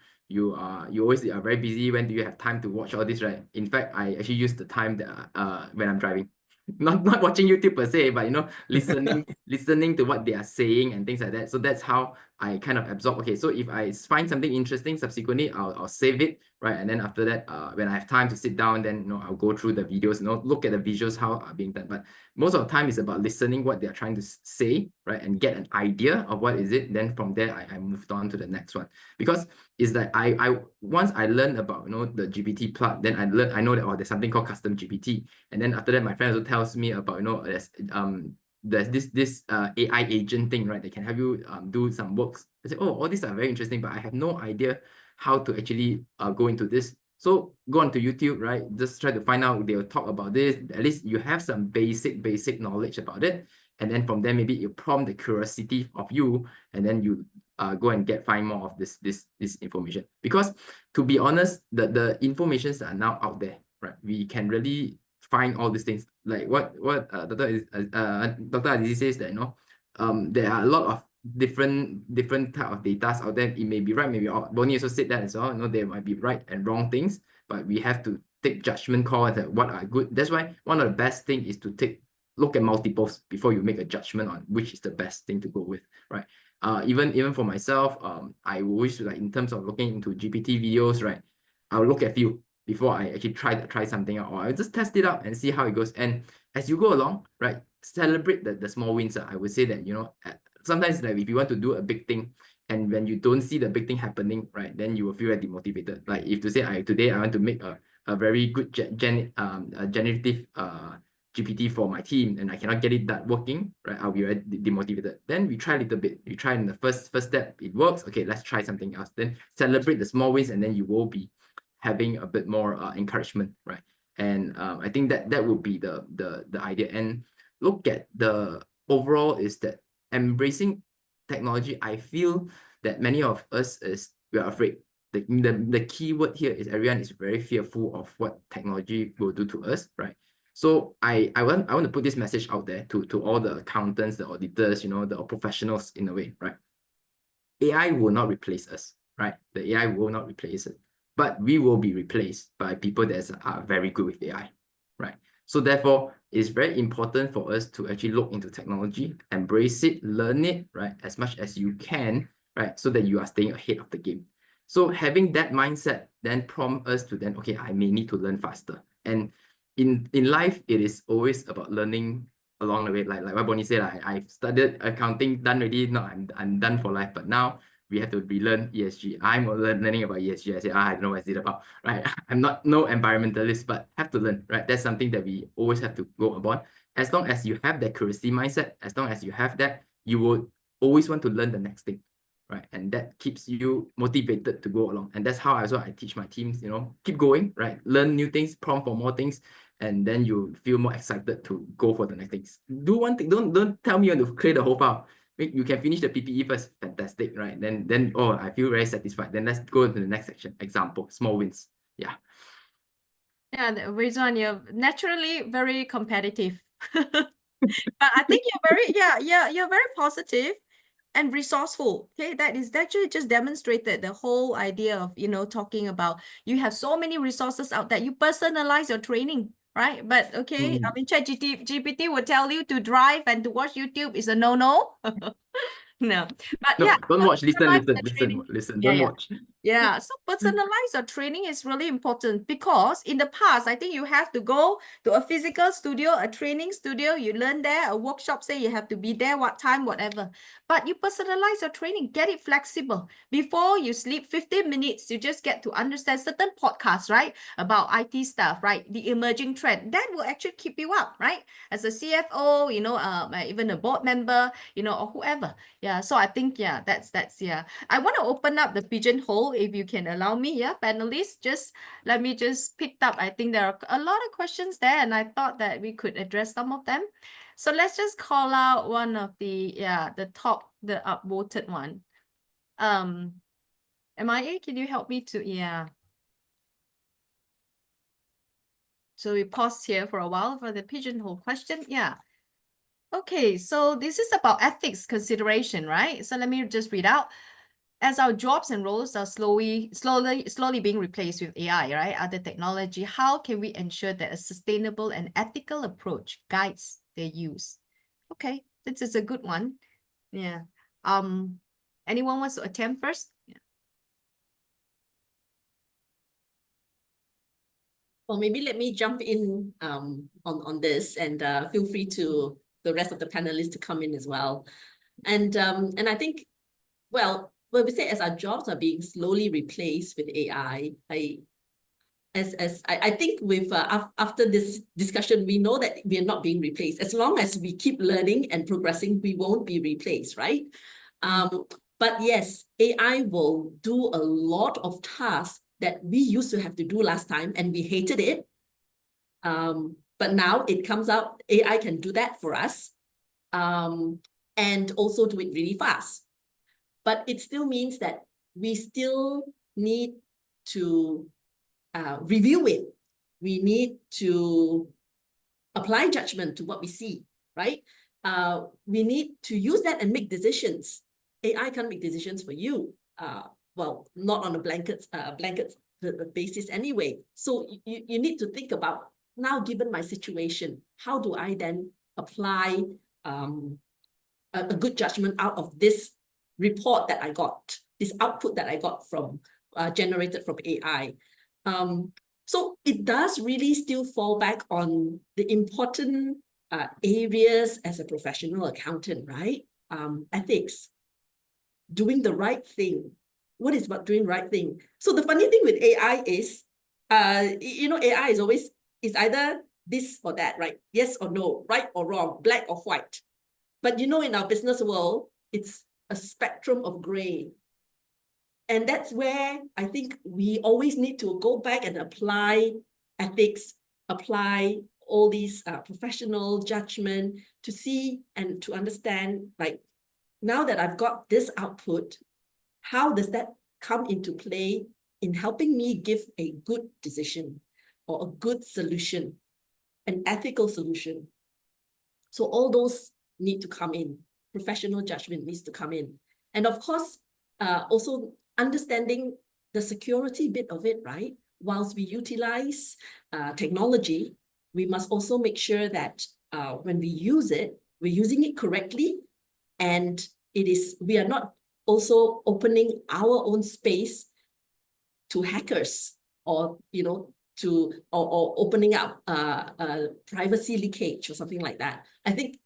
always are very busy. When do you have time to watch all this, right? In fact, I actually use the time that when I'm driving. Not watching YouTube per se, but listening to what they are saying and things like that. So that's how I kind of absorb. Okay, so if I find something interesting, subsequently I'll save it, right? And then after that, when I have time to sit down, then I'll go through the videos, look at the visuals how are being done. But most of the time is about listening what they're trying to say, right? And get an idea of what is it. Then from there, I moved on to the next one. Because it's like once I learned about the GPT plug, then I know that there's something called custom GPT. And then after that, my friend also tells me about there's this AI agent thing, right? They can have you do some works. I say, oh, all these are very interesting, but I have no idea how to actually go into this. So go onto YouTube, right? Just try to find out, they'll talk about this. At least you have some basic knowledge about it. And then from there, maybe you prompt the curiosity of you, and then you go and find more of this information. Because to be honest, the informations that are now out there, right? We can really find all these things. Like what Dr. Azizi says that there are a lot of different type of data out there. It may be right, maybe Bonnie also said that as well. There might be right and wrong things, but we have to take judgment call that what are good. That's why one of the best thing is to look at multiples before you make a judgment on which is the best thing to go with, right? Even for myself, I always, like, in terms of looking into GPT videos, right, I'll look at few before I actually try something out, or I'll just test it out and see how it goes. And as you go along, right, celebrate the small wins. I would say that sometimes, like, if you want to do a big thing, and when you don't see the big thing happening, right, then you will feel very demotivated. Like if to say today I want to make a very good generative GPT for my team, and I cannot get it working, right, I'll be very demotivated. Then we try a little bit. We try in the first step, it works. Okay, let's try something else. Then celebrate the small wins, and then you will be having a bit more encouragement, right? And I think that would be the idea. And look at the overall is that embracing technology, I feel that many of us we are afraid. The key word here is everyone is very fearful of what technology will do to us, right? So I want to put this message out there to all the accountants, the auditors, the professionals in a way, right? AI will not replace us, right? The AI will not replace it, but we will be replaced by people that are very good with AI, right? So therefore, it's very important for us to actually look into technology, embrace it, learn it, right, as much as you can, right, so that you are staying ahead of the game. So having that mindset then prompt us to then, okay, I may need to learn faster. And in life, it is always about learning along the way. Like what Bonnie said, I've studied accounting, done already. No, I'm done for life. But now we have to relearn ESG. I'm learning about ESG. I say, I don't know what it's about, right? I'm not no environmentalist, but have to learn, right? That's something that we always have to go about. As long as you have that curiosity mindset, as long as you have that, you will always want to learn the next thing, right? And that keeps you motivated to go along. And that's how I teach my teams, keep going, right? Learn new things, prompt for more things, and then you feel more excited to go for the next things. Do one thing, don't tell me you want to clear the whole file. You can finish the PPE first, fantastic, right? Then oh, I feel very satisfied. Then let's go to the next section. Example, small wins. Yeah. Yeah, Rizwan, you're naturally very competitive. But I think you're very positive and resourceful. Okay, that is actually just demonstrated the whole idea of, talking about you have so many resources out there. You personalize your training, right? But okay, I mean, ChatGPT will tell you to drive and to watch YouTube is a no-no. No, but No, yeah, don't watch, listen, personalize the training. don't watch. Yeah, so personalize your training is really important because in the past, I think you have to go to a physical studio, a training studio, you learn there, a workshop, say you have to be there, what time, whatever. But you personalize your training, get it flexible. Before you sleep 15 minutes, you just get to understand certain podcasts, right? About IT stuff, right? The emerging trend, that will actually keep you up, right? As a CFO, even a board member, or whoever. Yeah, so I think, that's, yeah. I want to open up the pigeonhole if you can allow me, panelists. Let me pick up. I think there are a lot of questions there, and I thought that we could address some of them. So let's just call out one of the top, the upvoted one. MIA, can you help me to, So we pause here for a while for the pigeonhole question. Yeah. Okay, so this is about ethics consideration, right? So let me just read out. As our jobs and roles are slowly being replaced with AI, right? Other technology, how can we ensure that a sustainable and ethical approach guides their use? Okay, this is a good one. Yeah. Anyone wants to attempt first? Yeah. Well, maybe let me jump in on this, and feel free to the rest of the panelists to come in as well. And I think, well, when we say as our jobs are being slowly replaced with AI, I think with after this discussion, we know that we are not being replaced. As long as we keep learning and progressing, we won't be replaced, right? But yes, AI will do a lot of tasks that we used to have to do last time and we hated it. But now it comes out, AI can do that for us, and also do it really fast. But it still means that we still need to review it. We need to apply judgment to what we see, right? We need to use that and make decisions. AI can't make decisions for you. Well, not on a blanket basis anyway. So you need to think about, now given my situation, how do I then apply a good judgment out of this report that I got, this output that I got from generated from AI. So it does really still fall back on the important areas as a professional accountant, right? Ethics, doing the right thing. What is about doing the right thing? So the funny thing with AI is, AI is always, it's either this or that, right? Yes or no, right or wrong, black or white. But in our business world, it's a spectrum of gray. And that's where I think we always need to go back and apply ethics, apply all these professional judgment to see and to understand, like, now that I've got this output, how does that come into play in helping me give a good decision or a good solution, an ethical solution? So all those need to come in. Professional judgment needs to come in. And of course, also understanding the security bit of it, right? Whilst we utilize technology, we must also make sure that when we use it, we're using it correctly, and we are not also opening our own space to hackers, or or opening up privacy leakage or something like that. I think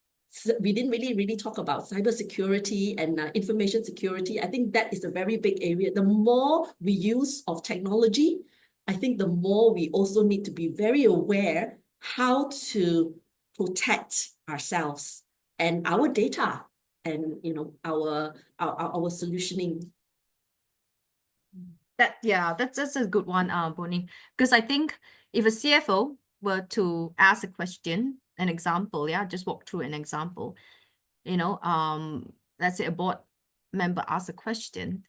we didn't really talk about cybersecurity and information security. I think that is a very big area. The more we use of technology, I think the more we also need to be very aware how to protect ourselves and our data, and our solutioning. That's a good one, Bonnie, because I think if a CFO were to ask a question, an example, just walk through an example, let's say a board member asks a question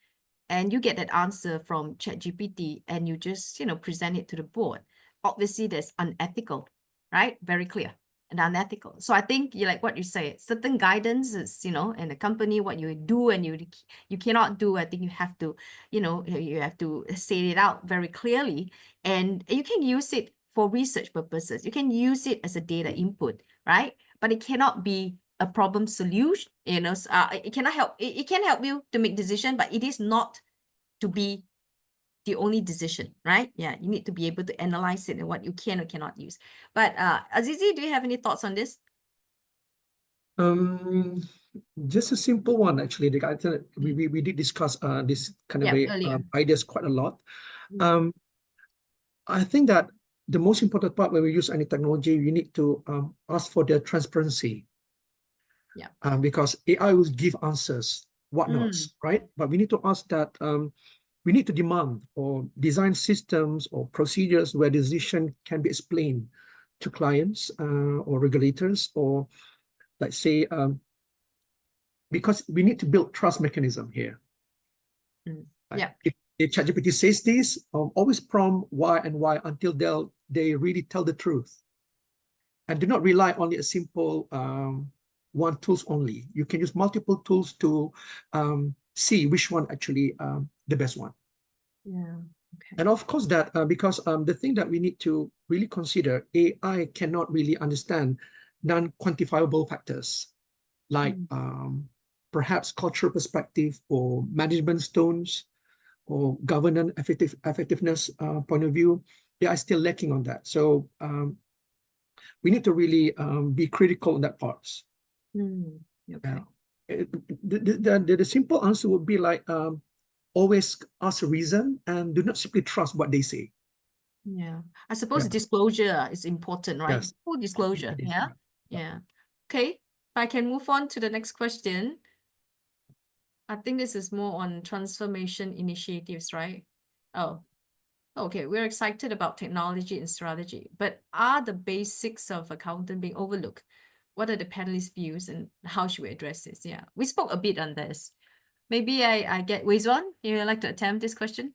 and you get that answer from ChatGPT and you just, present it to the board. Obviously, that's unethical, right? Very clear. And unethical. So I think you like what you say, certain guidance is, in the company, what you do and you cannot do. I think you have to, you have to say it out very clearly, and you can use it for research purposes. You can use it as a data input, right? But it cannot be a problem solution, it cannot help. It can help you to make decision, but it is not to be the only decision, right? Yeah, you need to be able to analyze it and what you can or cannot use. But Azizi, do you have any thoughts on this? Just a simple one, actually. We did discuss this kind of ideas quite a lot. I think that the most important part when we use any technology, you need to ask for the transparency. Yeah. Because AI will give answers, whatnots, right? But we need to ask that. We need to demand or design systems or procedures where decision can be explained to clients or regulators, or let's say, because we need to build trust mechanism here. If ChatGPT says this, always prompt why and why until they really tell the truth, and do not rely only a simple one tools only. You can use multiple tools to see which one actually the best one. Yeah. Okay. And of course that because the thing that we need to really consider, AI cannot really understand non-quantifiable factors like perhaps cultural perspective or management stones or governance effectiveness point of view. They are still lacking on that. So we need to really be critical on that parts. Okay. The simple answer would be like, always ask a reason and do not simply trust what they say. Yeah, I suppose disclosure is important, right? Yes. Full disclosure. Yeah. Okay, if I can move on to the next question. I think this is more on transformation initiatives, right? Oh, okay. We're excited about technology and strategy, but are the basics of accounting being overlooked? What are the panelists' views and how should we address this? Yeah, we spoke a bit on this. Maybe I get Wei Xuan, you would like to attempt this question?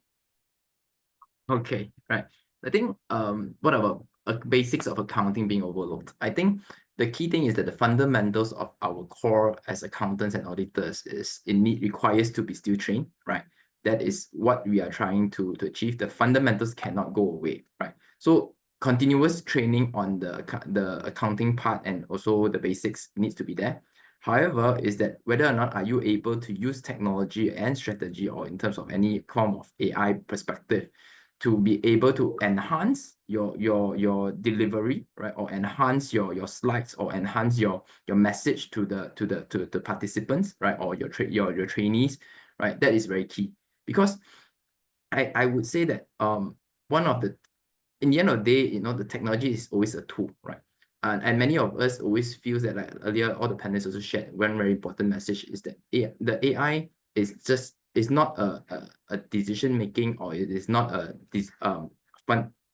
Okay, right. I think what about basics of accounting being overlooked? I think the key thing is that the fundamentals of our core as accountants and auditors requires to be still trained, right? That is what we are trying to achieve. The fundamentals cannot go away, right? So continuous training on the accounting part and also the basics needs to be there. However, is that whether or not are you able to use technology and strategy, or in terms of any form of AI perspective, to be able to enhance your delivery, right, or enhance your slides, or enhance your message to the participants, right, or your trainees, right? That is very key, because I would say that in the end of the day, the technology is always a tool, right? And many of us always feel that, like earlier, all the panelists also shared one very important message is that the AI is it's not a decision making, or it is not a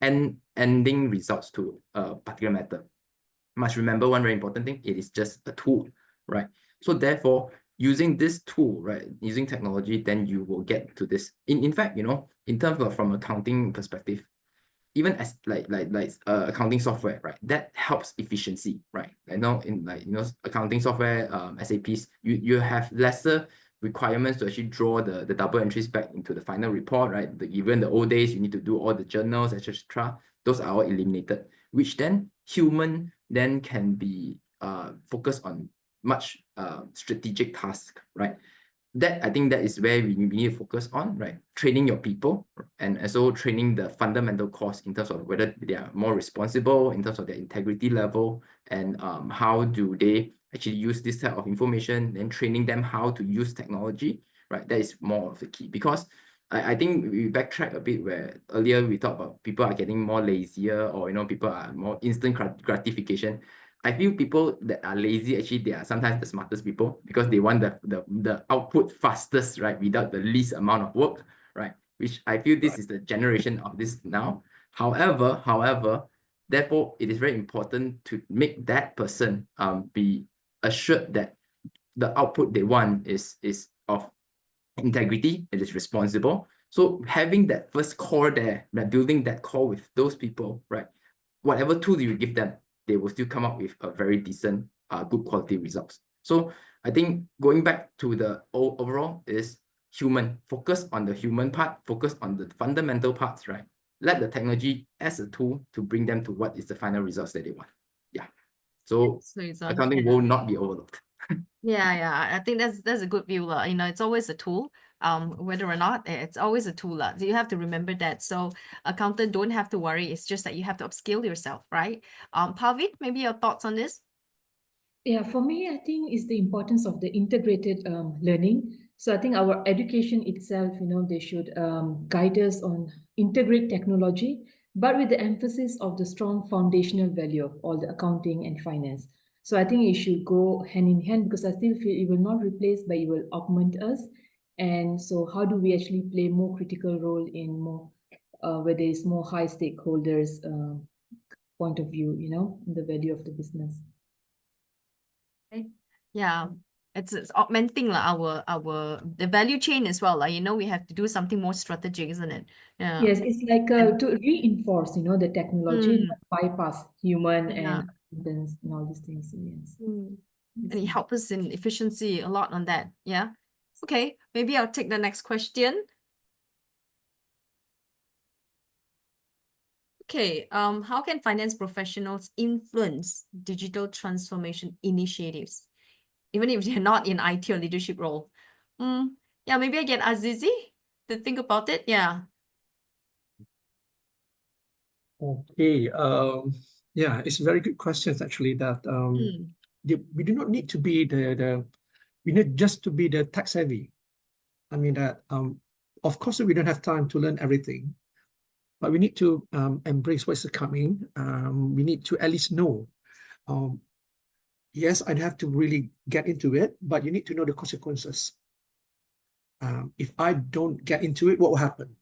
ending results to a particular matter. Must remember one very important thing: it is just a tool, right? So therefore, using this tool, right, using technology, then you will get to this. In fact, in terms of from accounting perspective, even as accounting software, right, that helps efficiency, right? In accounting software, SAPs, you have lesser requirements to actually draw the double entries back into the final report, right? Even the old days, you need to do all the journals, etc. Those are all eliminated, which then human then can be focused on much strategic task, right? I think that is where we need to focus on, right? Training your people, and also training the fundamental course in terms of whether they are more responsible, in terms of their integrity level, and how do they actually use this type of information, and training them how to use technology, right? That is more of the key, because I think we backtrack a bit where earlier we talked about people are getting more lazier, or people are more instant gratification. I feel people that are lazy, actually, they are sometimes the smartest people, because they want the output fastest, right? Without the least amount of work, right? Which I feel this is the generation of this now. However, therefore, it is very important to make that person be assured that the output they want is of integrity, it is responsible. So having that first core there, building that core with those people, right? Whatever tool you give them, they will still come up with a very decent, good quality results. So I think going back to the overall is human, focus on the human part, focus on the fundamental parts, right? Let the technology as a tool to bring them to what is the final results that they want. Yeah. So accounting will not be overlooked. Yeah, I think that's a good view. It's always a tool. Whether or not, it's always a tool. So you have to remember that. So accountant don't have to worry. It's just that you have to upskill yourself, right? Parvin, maybe your thoughts on this? Yeah, for me, I think it's the importance of the integrated learning. So I think our education itself, they should guide us on integrate technology, but with the emphasis of the strong foundational value of all the accounting and finance. So I think it should go hand in hand, because I still feel it will not replace, but it will augment us. And so how do we actually play more critical role in more, where there is more high stakeholders point of view, the value of the business. Yeah, it's augmenting the value chain as well. We have to do something more strategic, isn't it? Yeah. Yes, it's like to reinforce, the technology, not bypass human and accountants and all these things. Yes. And it helps us in efficiency a lot on that. Yeah. Okay, maybe I'll take the next question. Okay, how can finance professionals influence digital transformation initiatives, even if they're not in IT or leadership role? Yeah, maybe I get Azizi to think about it. Yeah. Okay. Yeah, it's a very good questions actually. That we do not need to be we need just to be the tech savvy. I mean that of course we don't have time to learn everything, but we need to embrace what's coming. We need to at least know. Yes, I'd have to really get into it, but you need to know the consequences. If I don't get into it, what will happen?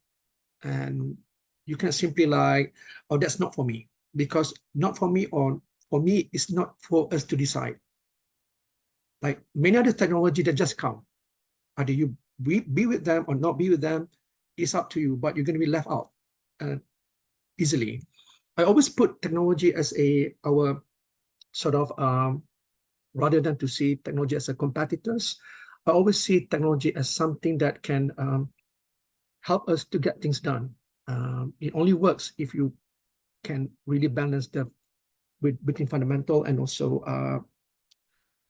And you can simply like, oh, that's not for me, because not for me, or for me, it's not for us to decide. Like many other technology that just come, either you be with them or not be with them, it's up to you, but you're going to be left out easily. I always put technology as our sort of, rather than to see technology as a competitors, I always see technology as something that can help us to get things done. It only works if you can really balance between fundamental and also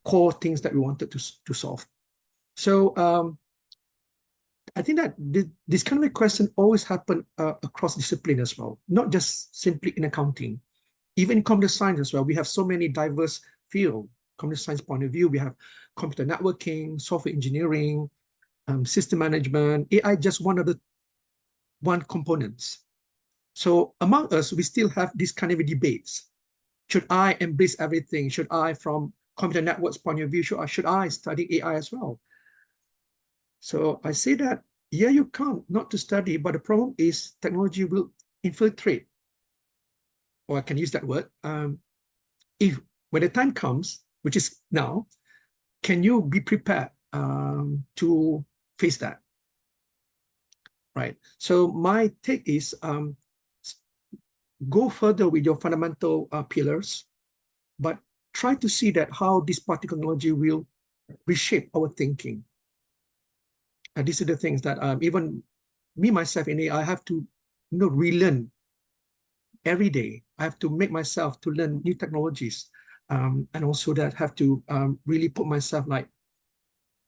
core things that we wanted to solve. So I think that this kind of a question always happen across discipline as well, not just simply in accounting, even in computer science as well. We have so many diverse fields. Computer science point of view, we have computer networking, software engineering, system management, AI, just one components. So among us, we still have this kind of debates. Should I embrace everything? Should I, from computer networks point of view, should I study AI as well? So I say that, yeah, you can't not to study, but the problem is technology will infiltrate, or I can use that word. If when the time comes, which is now, can you be prepared to face that? Right. So my take is go further with your fundamental pillars, but try to see that how this particular technology will reshape our thinking. And these are the things that even me, myself in AI, I have to relearn every day. I have to make myself to learn new technologies. And also that have to really put myself like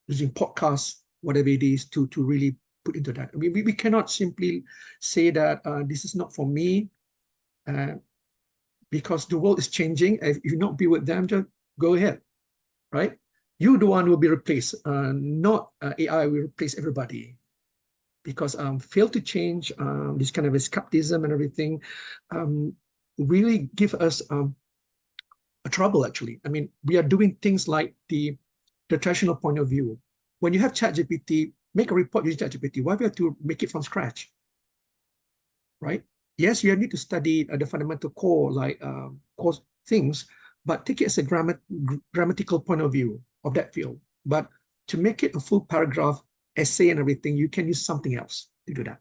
using podcasts, whatever it is, to really put into that. I mean, we cannot simply say that this is not for me, because the world is changing. If you not be with them, just go ahead, right? You, the one who will be replaced, not AI will replace everybody. Because fail to change, this kind of escapism and everything, really give us a trouble, actually. I mean, we are doing things like the traditional point of view. When you have ChatGPT, make a report using ChatGPT, why do you have to make it from scratch, right? Yes, you need to study the fundamental core, like core things, but take it as a grammatical point of view of that field. But to make it a full paragraph, essay and everything, you can use something else to do that.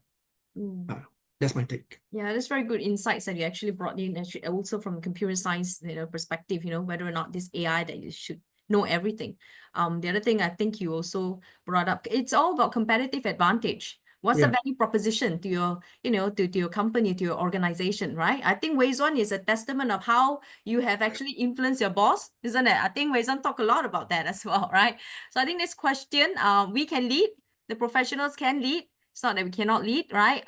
That's my take. Yeah, that's very good insights that you actually brought in, actually, also from computer science, perspective, whether or not this AI that you should know everything. The other thing I think you also brought up, it's all about competitive advantage. What's the value proposition to your, to your company, to your organization, right? I think Wei Xuan is a testament of how you have actually influenced your boss, isn't it? I think Wei Xuan talked a lot about that as well, right? So I think this question, we can lead, the professionals can lead. It's not that we cannot lead, right?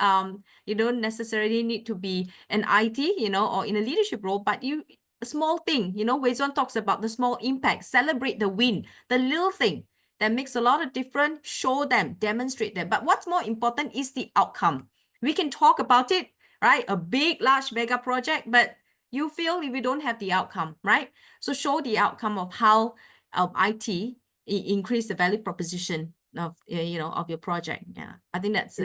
You don't necessarily need to be an IT, or in a leadership role, but a small thing, Wei Xuan talks about the small impact, celebrate the win, the little thing that makes a lot of difference, show them, demonstrate them. But what's more important is the outcome. We can talk about it, right? A big, large mega project, but you feel if you don't have the outcome, right? So show the outcome of how IT increase the value proposition of of your project. Yeah, I think that's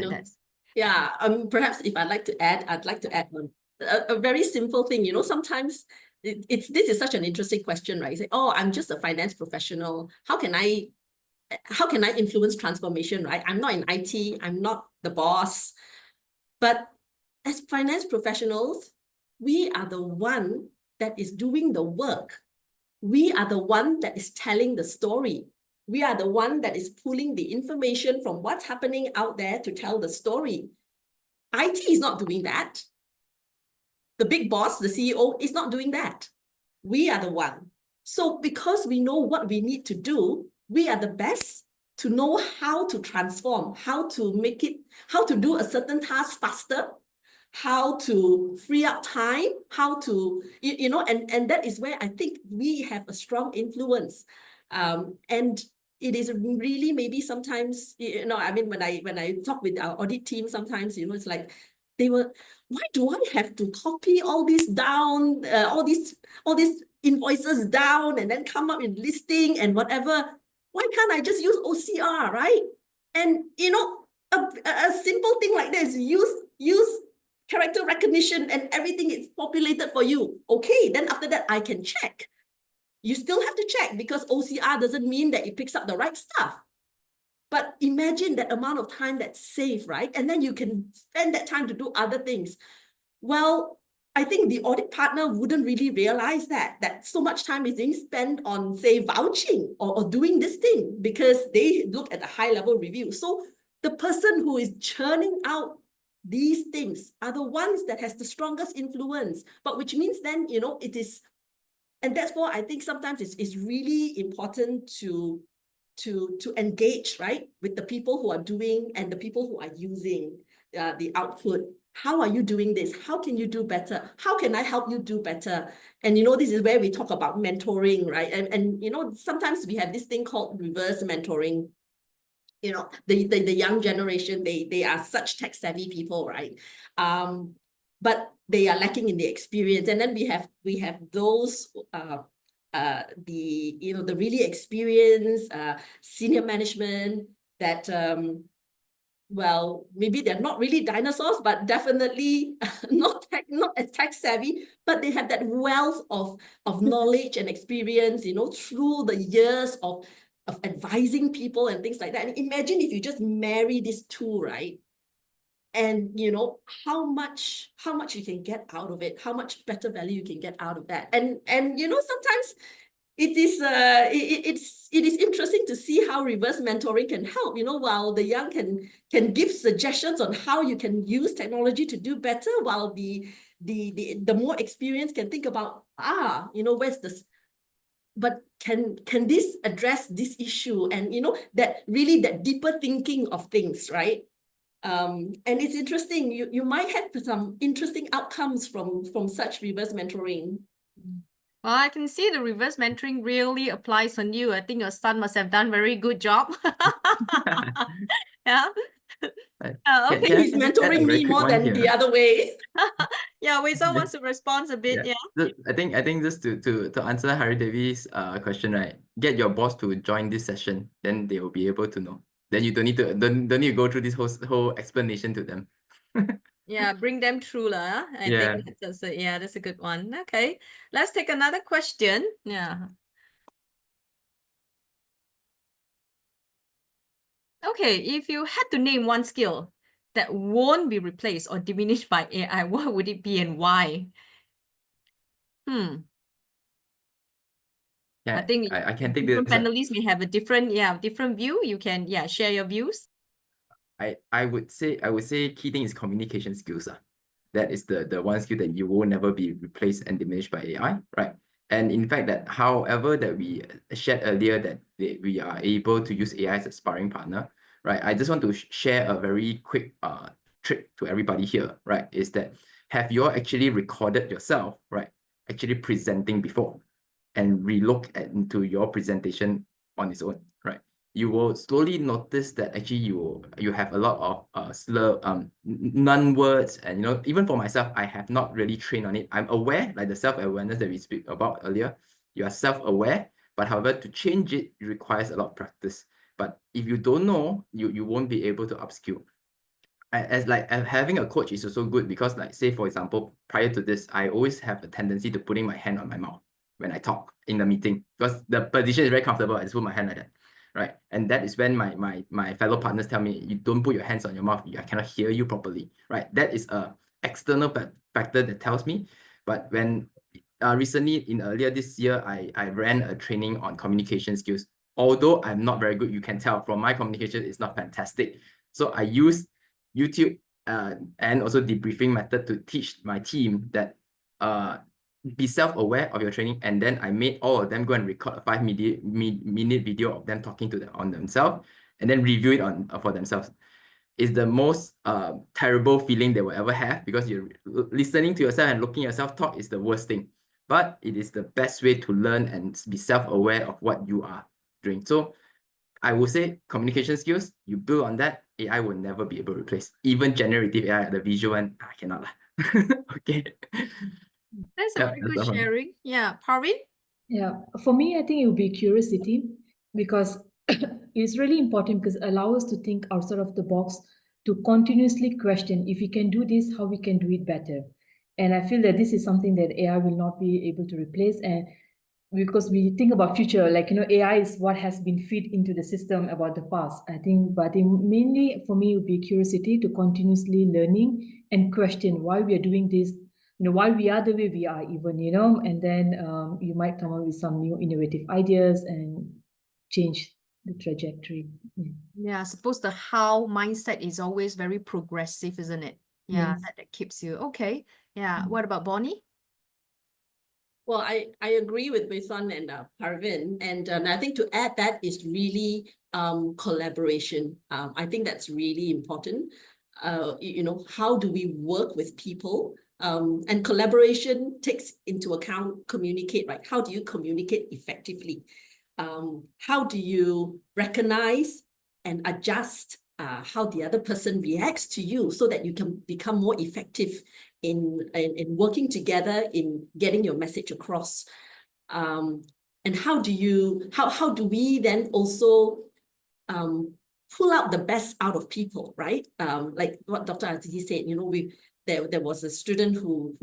yeah. Perhaps if I'd like to add one a very simple thing. Sometimes this is such an interesting question, right? You say, oh, I'm just a finance professional. How can I influence transformation, right? I'm not in IT. I'm not the boss. But as finance professionals, we are the one that is doing the work. We are the one that is telling the story. We are the one that is pulling the information from what's happening out there to tell the story. IT is not doing that. The big boss, the CEO, is not doing that. We are the one. So because we know what we need to do, we are the best to know how to transform, how to make it, how to do a certain task faster, how to free up time, how to, and that is where I think we have a strong influence. And it is really maybe sometimes, I mean, when I talk with our audit team, sometimes, it's like, why do I have to copy all this down, all these invoices down and then come up with listing and whatever? Why can't I just use OCR, right? And, a simple thing like this, use character recognition and everything is populated for you. Okay, then after that, I can check. You still have to check because OCR doesn't mean that it picks up the right stuff. But imagine that amount of time that's saved, right? And then you can spend that time to do other things. Well, I think the audit partner wouldn't really realize that so much time is being spent on, say, vouching or doing this thing because they look at the high-level review. So the person who is churning out these things are the ones that has the strongest influence, but which means then, it is, and that's why I think sometimes it's really important to engage, right, with the people who are doing and the people who are using the output. How are you doing this? How can you do better? How can I help you do better? And, this is where we talk about mentoring, right? And sometimes we have this thing called reverse mentoring. The young generation, they are such tech-savvy people, right? But they are lacking in the experience. And then we have those the really experienced senior management that well, maybe they're not really dinosaurs, but definitely not as tech savvy, but they have that wealth of knowledge and experience, you know, through the years of advising people and things like that. And imagine if you just marry these two, right? And you know how much you can get out of it, how much better value you can get out of that. And you know, sometimes it is interesting to see how reverse mentoring can help, you know, while the young can give suggestions on how you can use technology to do better, while the more experienced can think about, you know, where's this, but can this address this issue, and you know, that really that deeper thinking of things, right? And it's interesting, you might have some interesting outcomes from such reverse mentoring. Well, I can see the reverse mentoring really applies on you. I think your son must have done very good job. Yeah. Can Okay. I He's just add a mentoring very me quick more one than here? the other way. Yeah, Wei Song wants to respond a bit. Yeah. I think just to answer Hari Devi's question, right? Get your boss to join this session, then they will be able to know. Then you don't need to go through this whole explanation to them. Yeah, bring them through lah. I Yeah. think that's a good one. Okay, let's take another question. Yeah. Okay, if you had to name one skill that won't be replaced or diminished by AI, what would it be and why? Yeah, I think I can take different this. panelists may have a different view. You can share your views. I would say key thing is communication skills. That is the one skill that you will never be replaced and diminished by AI, right? And in fact, that however that we shared earlier that we are able to use AI as a sparring partner, right? I just want to share a very quick trick to everybody here, right? Is that have you all actually recorded yourself, right? Actually presenting before, and relook into your presentation on its own, right? You will slowly notice that actually you have a lot of slur non-words, and you know, even for myself, I have not really trained on it. I'm aware, like the self-awareness that we speak about earlier. You are self-aware, but however, to change it requires a lot of practice. But if you don't know, you won't be able to upskill. As having a coach is also good, because like, say for example, prior to this, I always have a tendency to putting my hand on my mouth when I talk in the meeting, because the position is very comfortable. I just put my hand like that, right? And that is when my fellow partners tell me, you don't put your hands on your mouth, I cannot hear you properly, right? That is a external factor that tells me. But when recently, in earlier this year, I ran a training on communication skills. Although I'm not very good, you can tell from my communication is not fantastic. So I use YouTube and also debriefing method to teach my team that be self-aware of your training. And then I made all of them go and record a 5-minute video of them talking to them on themselves, and then review it for themselves. It's the most terrible feeling they will ever have, because you're listening to yourself and looking at yourself talk is the worst thing. But it is the best way to learn and be self-aware of what you are doing. So I would say communication skills, you build on that, AI will never be able to replace. Even generative AI, the visual one, I cannot. Okay. That's a Yeah, very that's good all. sharing. Yeah, Parvin? Yeah, for me, I think it would be curiosity, because it's really important, because it allows us to think outside of the box, to continuously question if we can do this, how we can do it better. And I feel that this is something that AI will not be able to replace. And because we think about future, like, you know, AI is what has been fed into the system about the past, I think. But mainly for me, it would be curiosity, to continuously learning and question why we are doing this, you know, why we are the way we are, even, you know, and then you might come up with some new innovative ideas and change the trajectory. Yeah, I suppose the how mindset is always very progressive, isn't it? Yeah, Yes. that keeps you. Okay. Yeah. What about Bonnie? Well, I agree with Wei Xuan and Parvin, and I think to add that is really collaboration. I think that's really important. You know, how do we work with people? And collaboration takes into account communicate, right? How do you communicate effectively? How do you recognize and adjust how the other person reacts to you, so that you can become more effective in working together, in getting your message across? And how do we then also pull out the best out of people, right? Like what Dr. Azizi said, you know, there was a student who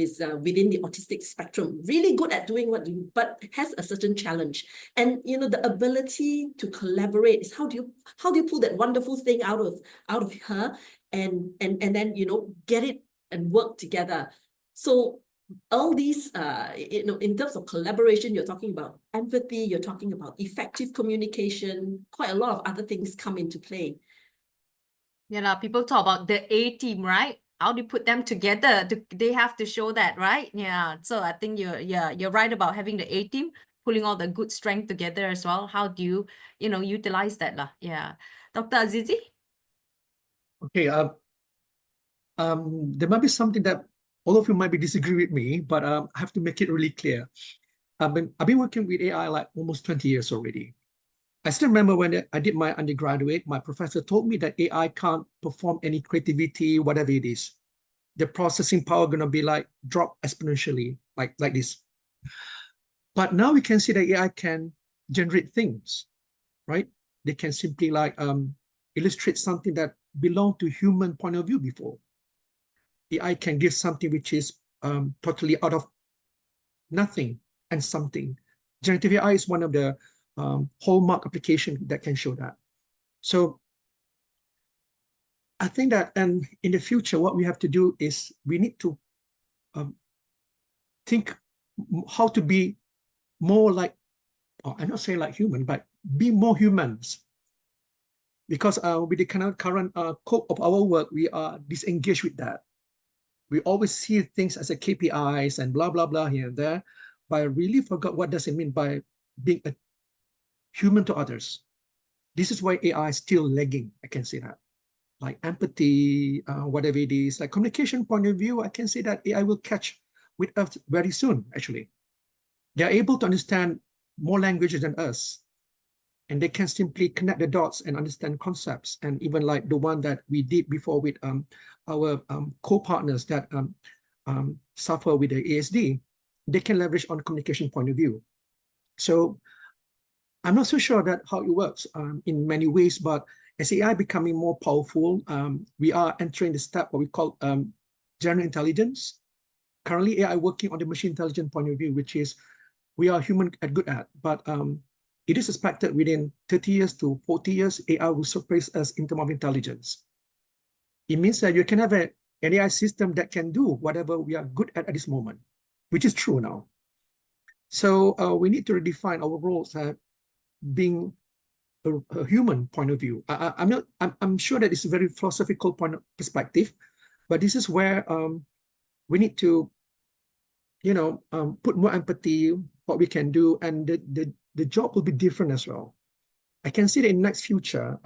is within the autistic spectrum, really good at doing what you, but has a certain challenge. And you know, the ability to collaborate is how do you pull that wonderful thing out of her and then, you know, get it and work together. So all these, you know, in terms of collaboration, you're talking about empathy, you're talking about effective communication, quite a lot of other things come into play. Yeah, people talk about the A team, right? How do you put them together? They have to show that, right? Yeah. So I think you're right about having the A team, pulling all the good strength together as well. How do you, you know, utilize that lah? Yeah. Dr. Azizi? Okay, there might be something that all of you might be disagree with me, but I have to make it really clear. I've been working with AI like almost 20 years already. I still remember when I did my undergraduate, my professor told me that AI can't perform any creativity, whatever it is. The processing power gonna be like drop exponentially, like this. But now we can see that AI can generate things, right? They can simply like illustrate something that belonged to human point of view before. AI can give something which is totally out of nothing and something. Generative AI is one of the hallmark application that can show that. So I think that, and in the future, what we have to do is we need to think how to be more like, I'm not saying like human, but be more humans. Because with the current scope of our work, we are disengaged with that. We always see things as a KPIs and blah, blah, blah here and there, but I really forgot what does it mean by being a human to others. This is why AI is still lagging, I can say that. Like empathy, whatever it is, like communication point of view, I can say that AI will catch with us very soon, actually. They're able to understand more languages than us, and they can simply connect the dots and understand concepts. And even like the one that we did before with our co-partners that suffer with the ASD, they can leverage on communication point of view. So I'm not so sure that how it works in many ways, but as AI becoming more powerful, we are entering the step what we call general intelligence. Currently, AI working on the machine intelligence point of view, which is we are human at good at, but it is expected within 30 years to 40 years, AI will surpass us in terms of intelligence. It means that you can have an AI system that can do whatever we are good at this moment, which is true now. So we need to redefine our roles being a human point of view. I'm sure that it's a very philosophical perspective, but this is where we need to, you know, put more empathy, what we can do, and the job will be different as well. I can see that in the next future,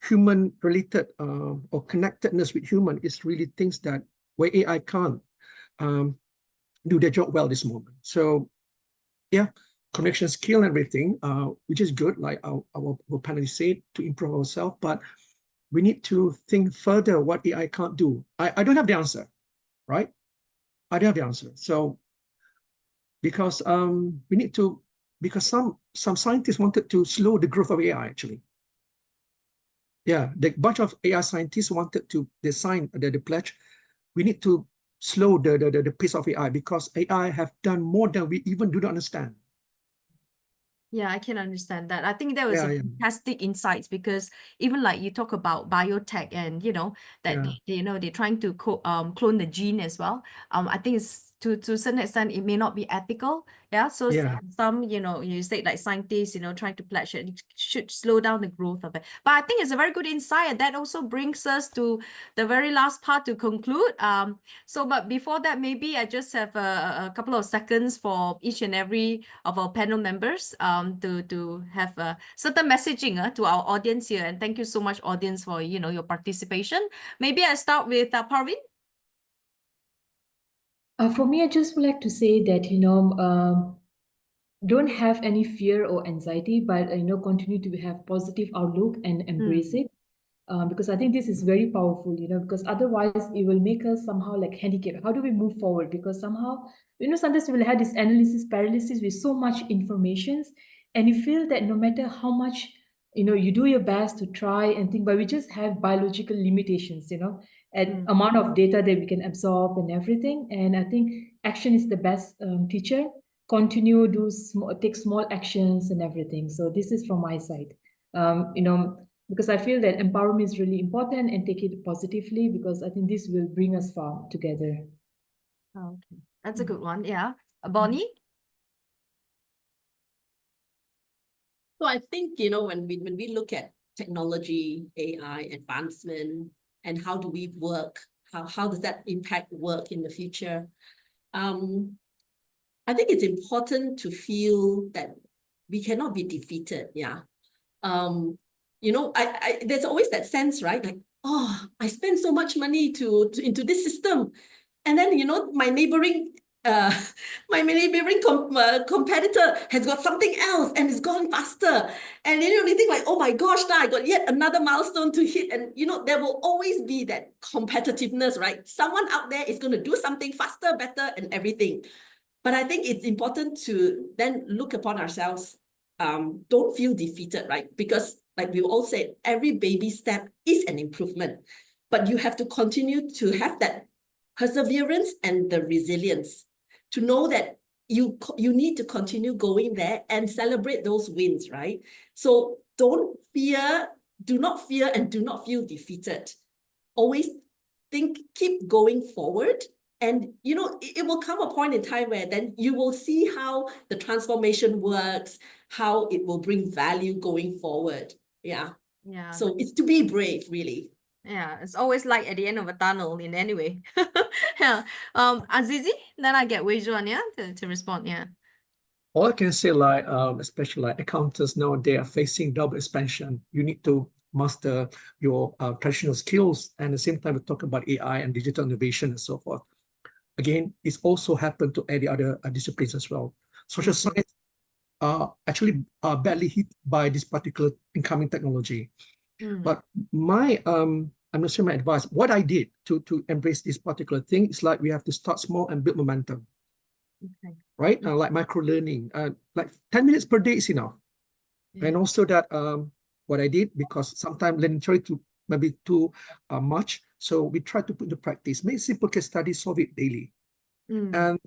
human-related or connectedness with human is really things that where AI can't do their job well this moment. So yeah, connection skill and everything, which is good, like our panelists said, to improve ourselves, but we need to think further what AI can't do. I don't have the answer, right? I don't have the answer. So because we need to, because some scientists wanted to slow the growth of AI actually. Yeah, the bunch of AI scientists wanted to design the pledge. We need to slow the pace of AI because AI have done more than we even do not understand. Yeah, I can understand that. I think that was a Yeah. fantastic insights because even like you talk about biotech and you know that they're trying to clone the gene as well. I think it's to a certain extent it may not be ethical. Yeah. So some you say like scientists trying to pledge it should slow down the growth of it. But I think it's a very good insight, and that also brings us to the very last part to conclude. But before that, maybe I just have a couple of seconds for each and every of our panel members to have a certain messaging to our audience here. And thank you so much, audience, for your participation. Maybe I start with Parvin. For me, I just would like to say that don't have any fear or anxiety, but continue to have positive outlook and embrace it. Because I think this is very powerful, because otherwise it will make us somehow like handicapped. How do we move forward? Because somehow, sometimes we will have this analysis paralysis with so much information, and you feel that no matter how much you do your best to try and think, but we just have biological limitations, and amount of data that we can absorb and everything. And I think action is the best teacher. Continue, take small actions and everything. So this is from my side, because I feel that empowerment is really important, and take it positively, because I think this will bring us far together. Okay, that's a good one. Yeah, Bonnie. So I think, when we look at technology, AI advancement, and how do we work, how does that impact work in the future? I think it's important to feel that we cannot be defeated. Yeah. There's always that sense, right? Like, oh, I spent so much money into this system. And then, my neighboring competitor has got something else and it's gone faster. And then you think like, oh my gosh, now I got yet another milestone to hit. And there will always be that competitiveness, right? Someone out there is going to do something faster, better, and everything. But I think it's important to then look upon ourselves. Don't feel defeated, right? Because like we all said, every baby step is an improvement. But you have to continue to have that perseverance and the resilience to know that you need to continue going there and celebrate those wins, right? So do not fear and do not feel defeated. Always keep going forward. And, it will come a point in time where then you will see how the transformation works, how it will bring value going forward. Yeah. Yeah. So it's to be brave, really. Yeah, it's always light at the end of a tunnel in any way. Yeah. Azizi, then I get Wei Xuan, yeah, to respond. Yeah. All I can say, especially like accountants now, they are facing double expansion. You need to master your traditional skills, and at the same time, we talk about AI and digital innovation and so forth. Again, it's also happened to any other disciplines as well. Social science are actually badly hit by this particular incoming technology. But I'm not sure my advice. What I did to embrace this particular thing is like we have to start small and build momentum. Okay. Right? Like micro learning, like 10 minutes per day is enough. Yeah. And also that what I did, because sometimes learning theory maybe too much, so we try to put into practice. Make simple case studies, solve it daily, and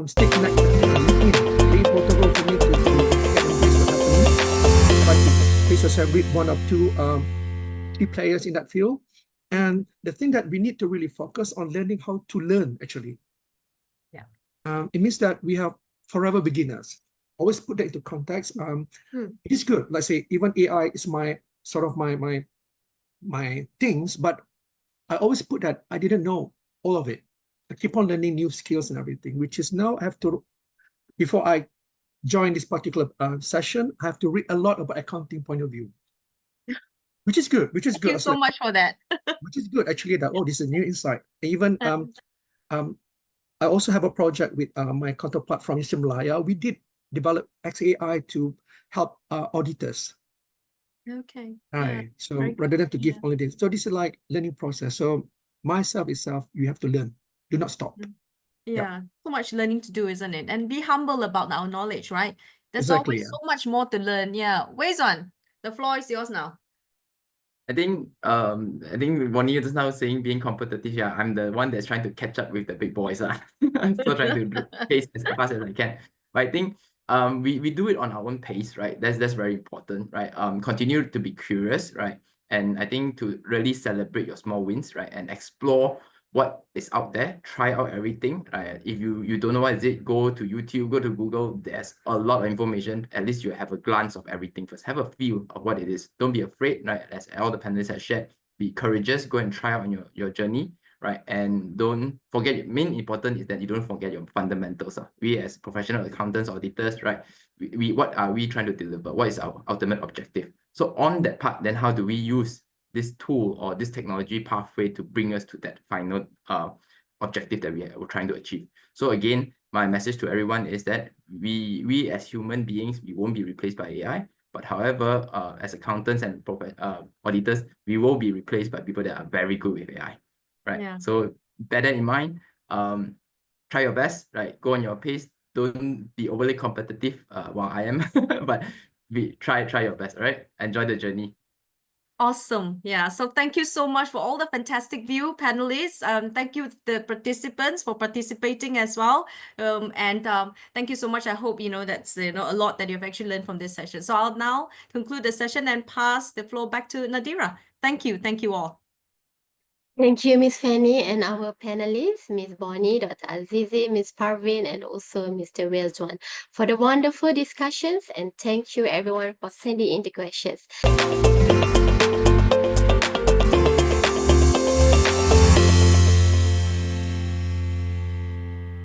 stay connected. Very important role for me to get what's happening. Try to place yourself with one or two key players in that field. And the thing that we need to really focus on learning how to learn, actually. Yeah. It means that we have forever beginners. Always put that into context. It is good. Let's say even AI is my sort of my things, but I always put that I didn't know all of it. I keep on learning new skills and everything, which is now I have to, before I join this particular session, I have to read a lot about accounting point of view. Which is good. Thank you so much for that. Which is good, actually, that, this is a new insight. Even I also have a project with my counterpart from Universiti Malaya. We did develop XAI to help auditors. Okay. Right. So rather than to give only this. So this is like learning process. So itself, you have to learn. Do not stop. Yeah. So much learning to do, isn't it? And be humble about our knowledge, right? There's Exactly, always so much more to learn. Yeah. Wei Xuan, the floor is yours now. I think Bonnie just now saying being competitive. Yeah, I'm the one that's trying to catch up with the big boys. I'm still trying to pace as fast as I can. But I think we do it on our own pace, right? That's very important, right? Continue to be curious, right? And I think to really celebrate your small wins, right? And explore what is out there, try out everything, right? If you don't know what is it, go to YouTube, go to Google. There's a lot of information. At least you have a glance of everything first. Have a feel of what it is. Don't be afraid, right? As all the panelists have shared, be courageous, go and try out on your journey, right? And don't forget, main important is that you don't forget your fundamentals. We as professional accountants, auditors, right? We what are we trying to deliver? What is our ultimate objective? So on that part, then how do we use this tool or this technology pathway to bring us to that final objective that we're trying to achieve? So again, my message to everyone is that we as human beings, we won't be replaced by AI. But however, as accountants and auditors, we will be replaced by people that are very good with AI, right? Yeah. So bear that in mind. Try your best, right? Go on your pace. Don't be overly competitive while I am, but try your best, all right? Enjoy the journey. Awesome. Yeah. So thank you so much for all the fantastic view, panelists. Thank you the participants for participating as well. And thank you so much. I hope that's a lot that you've actually learned from this session. So I'll now conclude the session and pass the floor back to Nadira. Thank you. Thank you all. Thank you, Ms. Fanny, and our panelists, Ms. Bonnie, Dr. Azizi, Ms. Parvin, and also Mr. Weil Xuan, for the wonderful discussions. And thank you, everyone, for sending in the questions.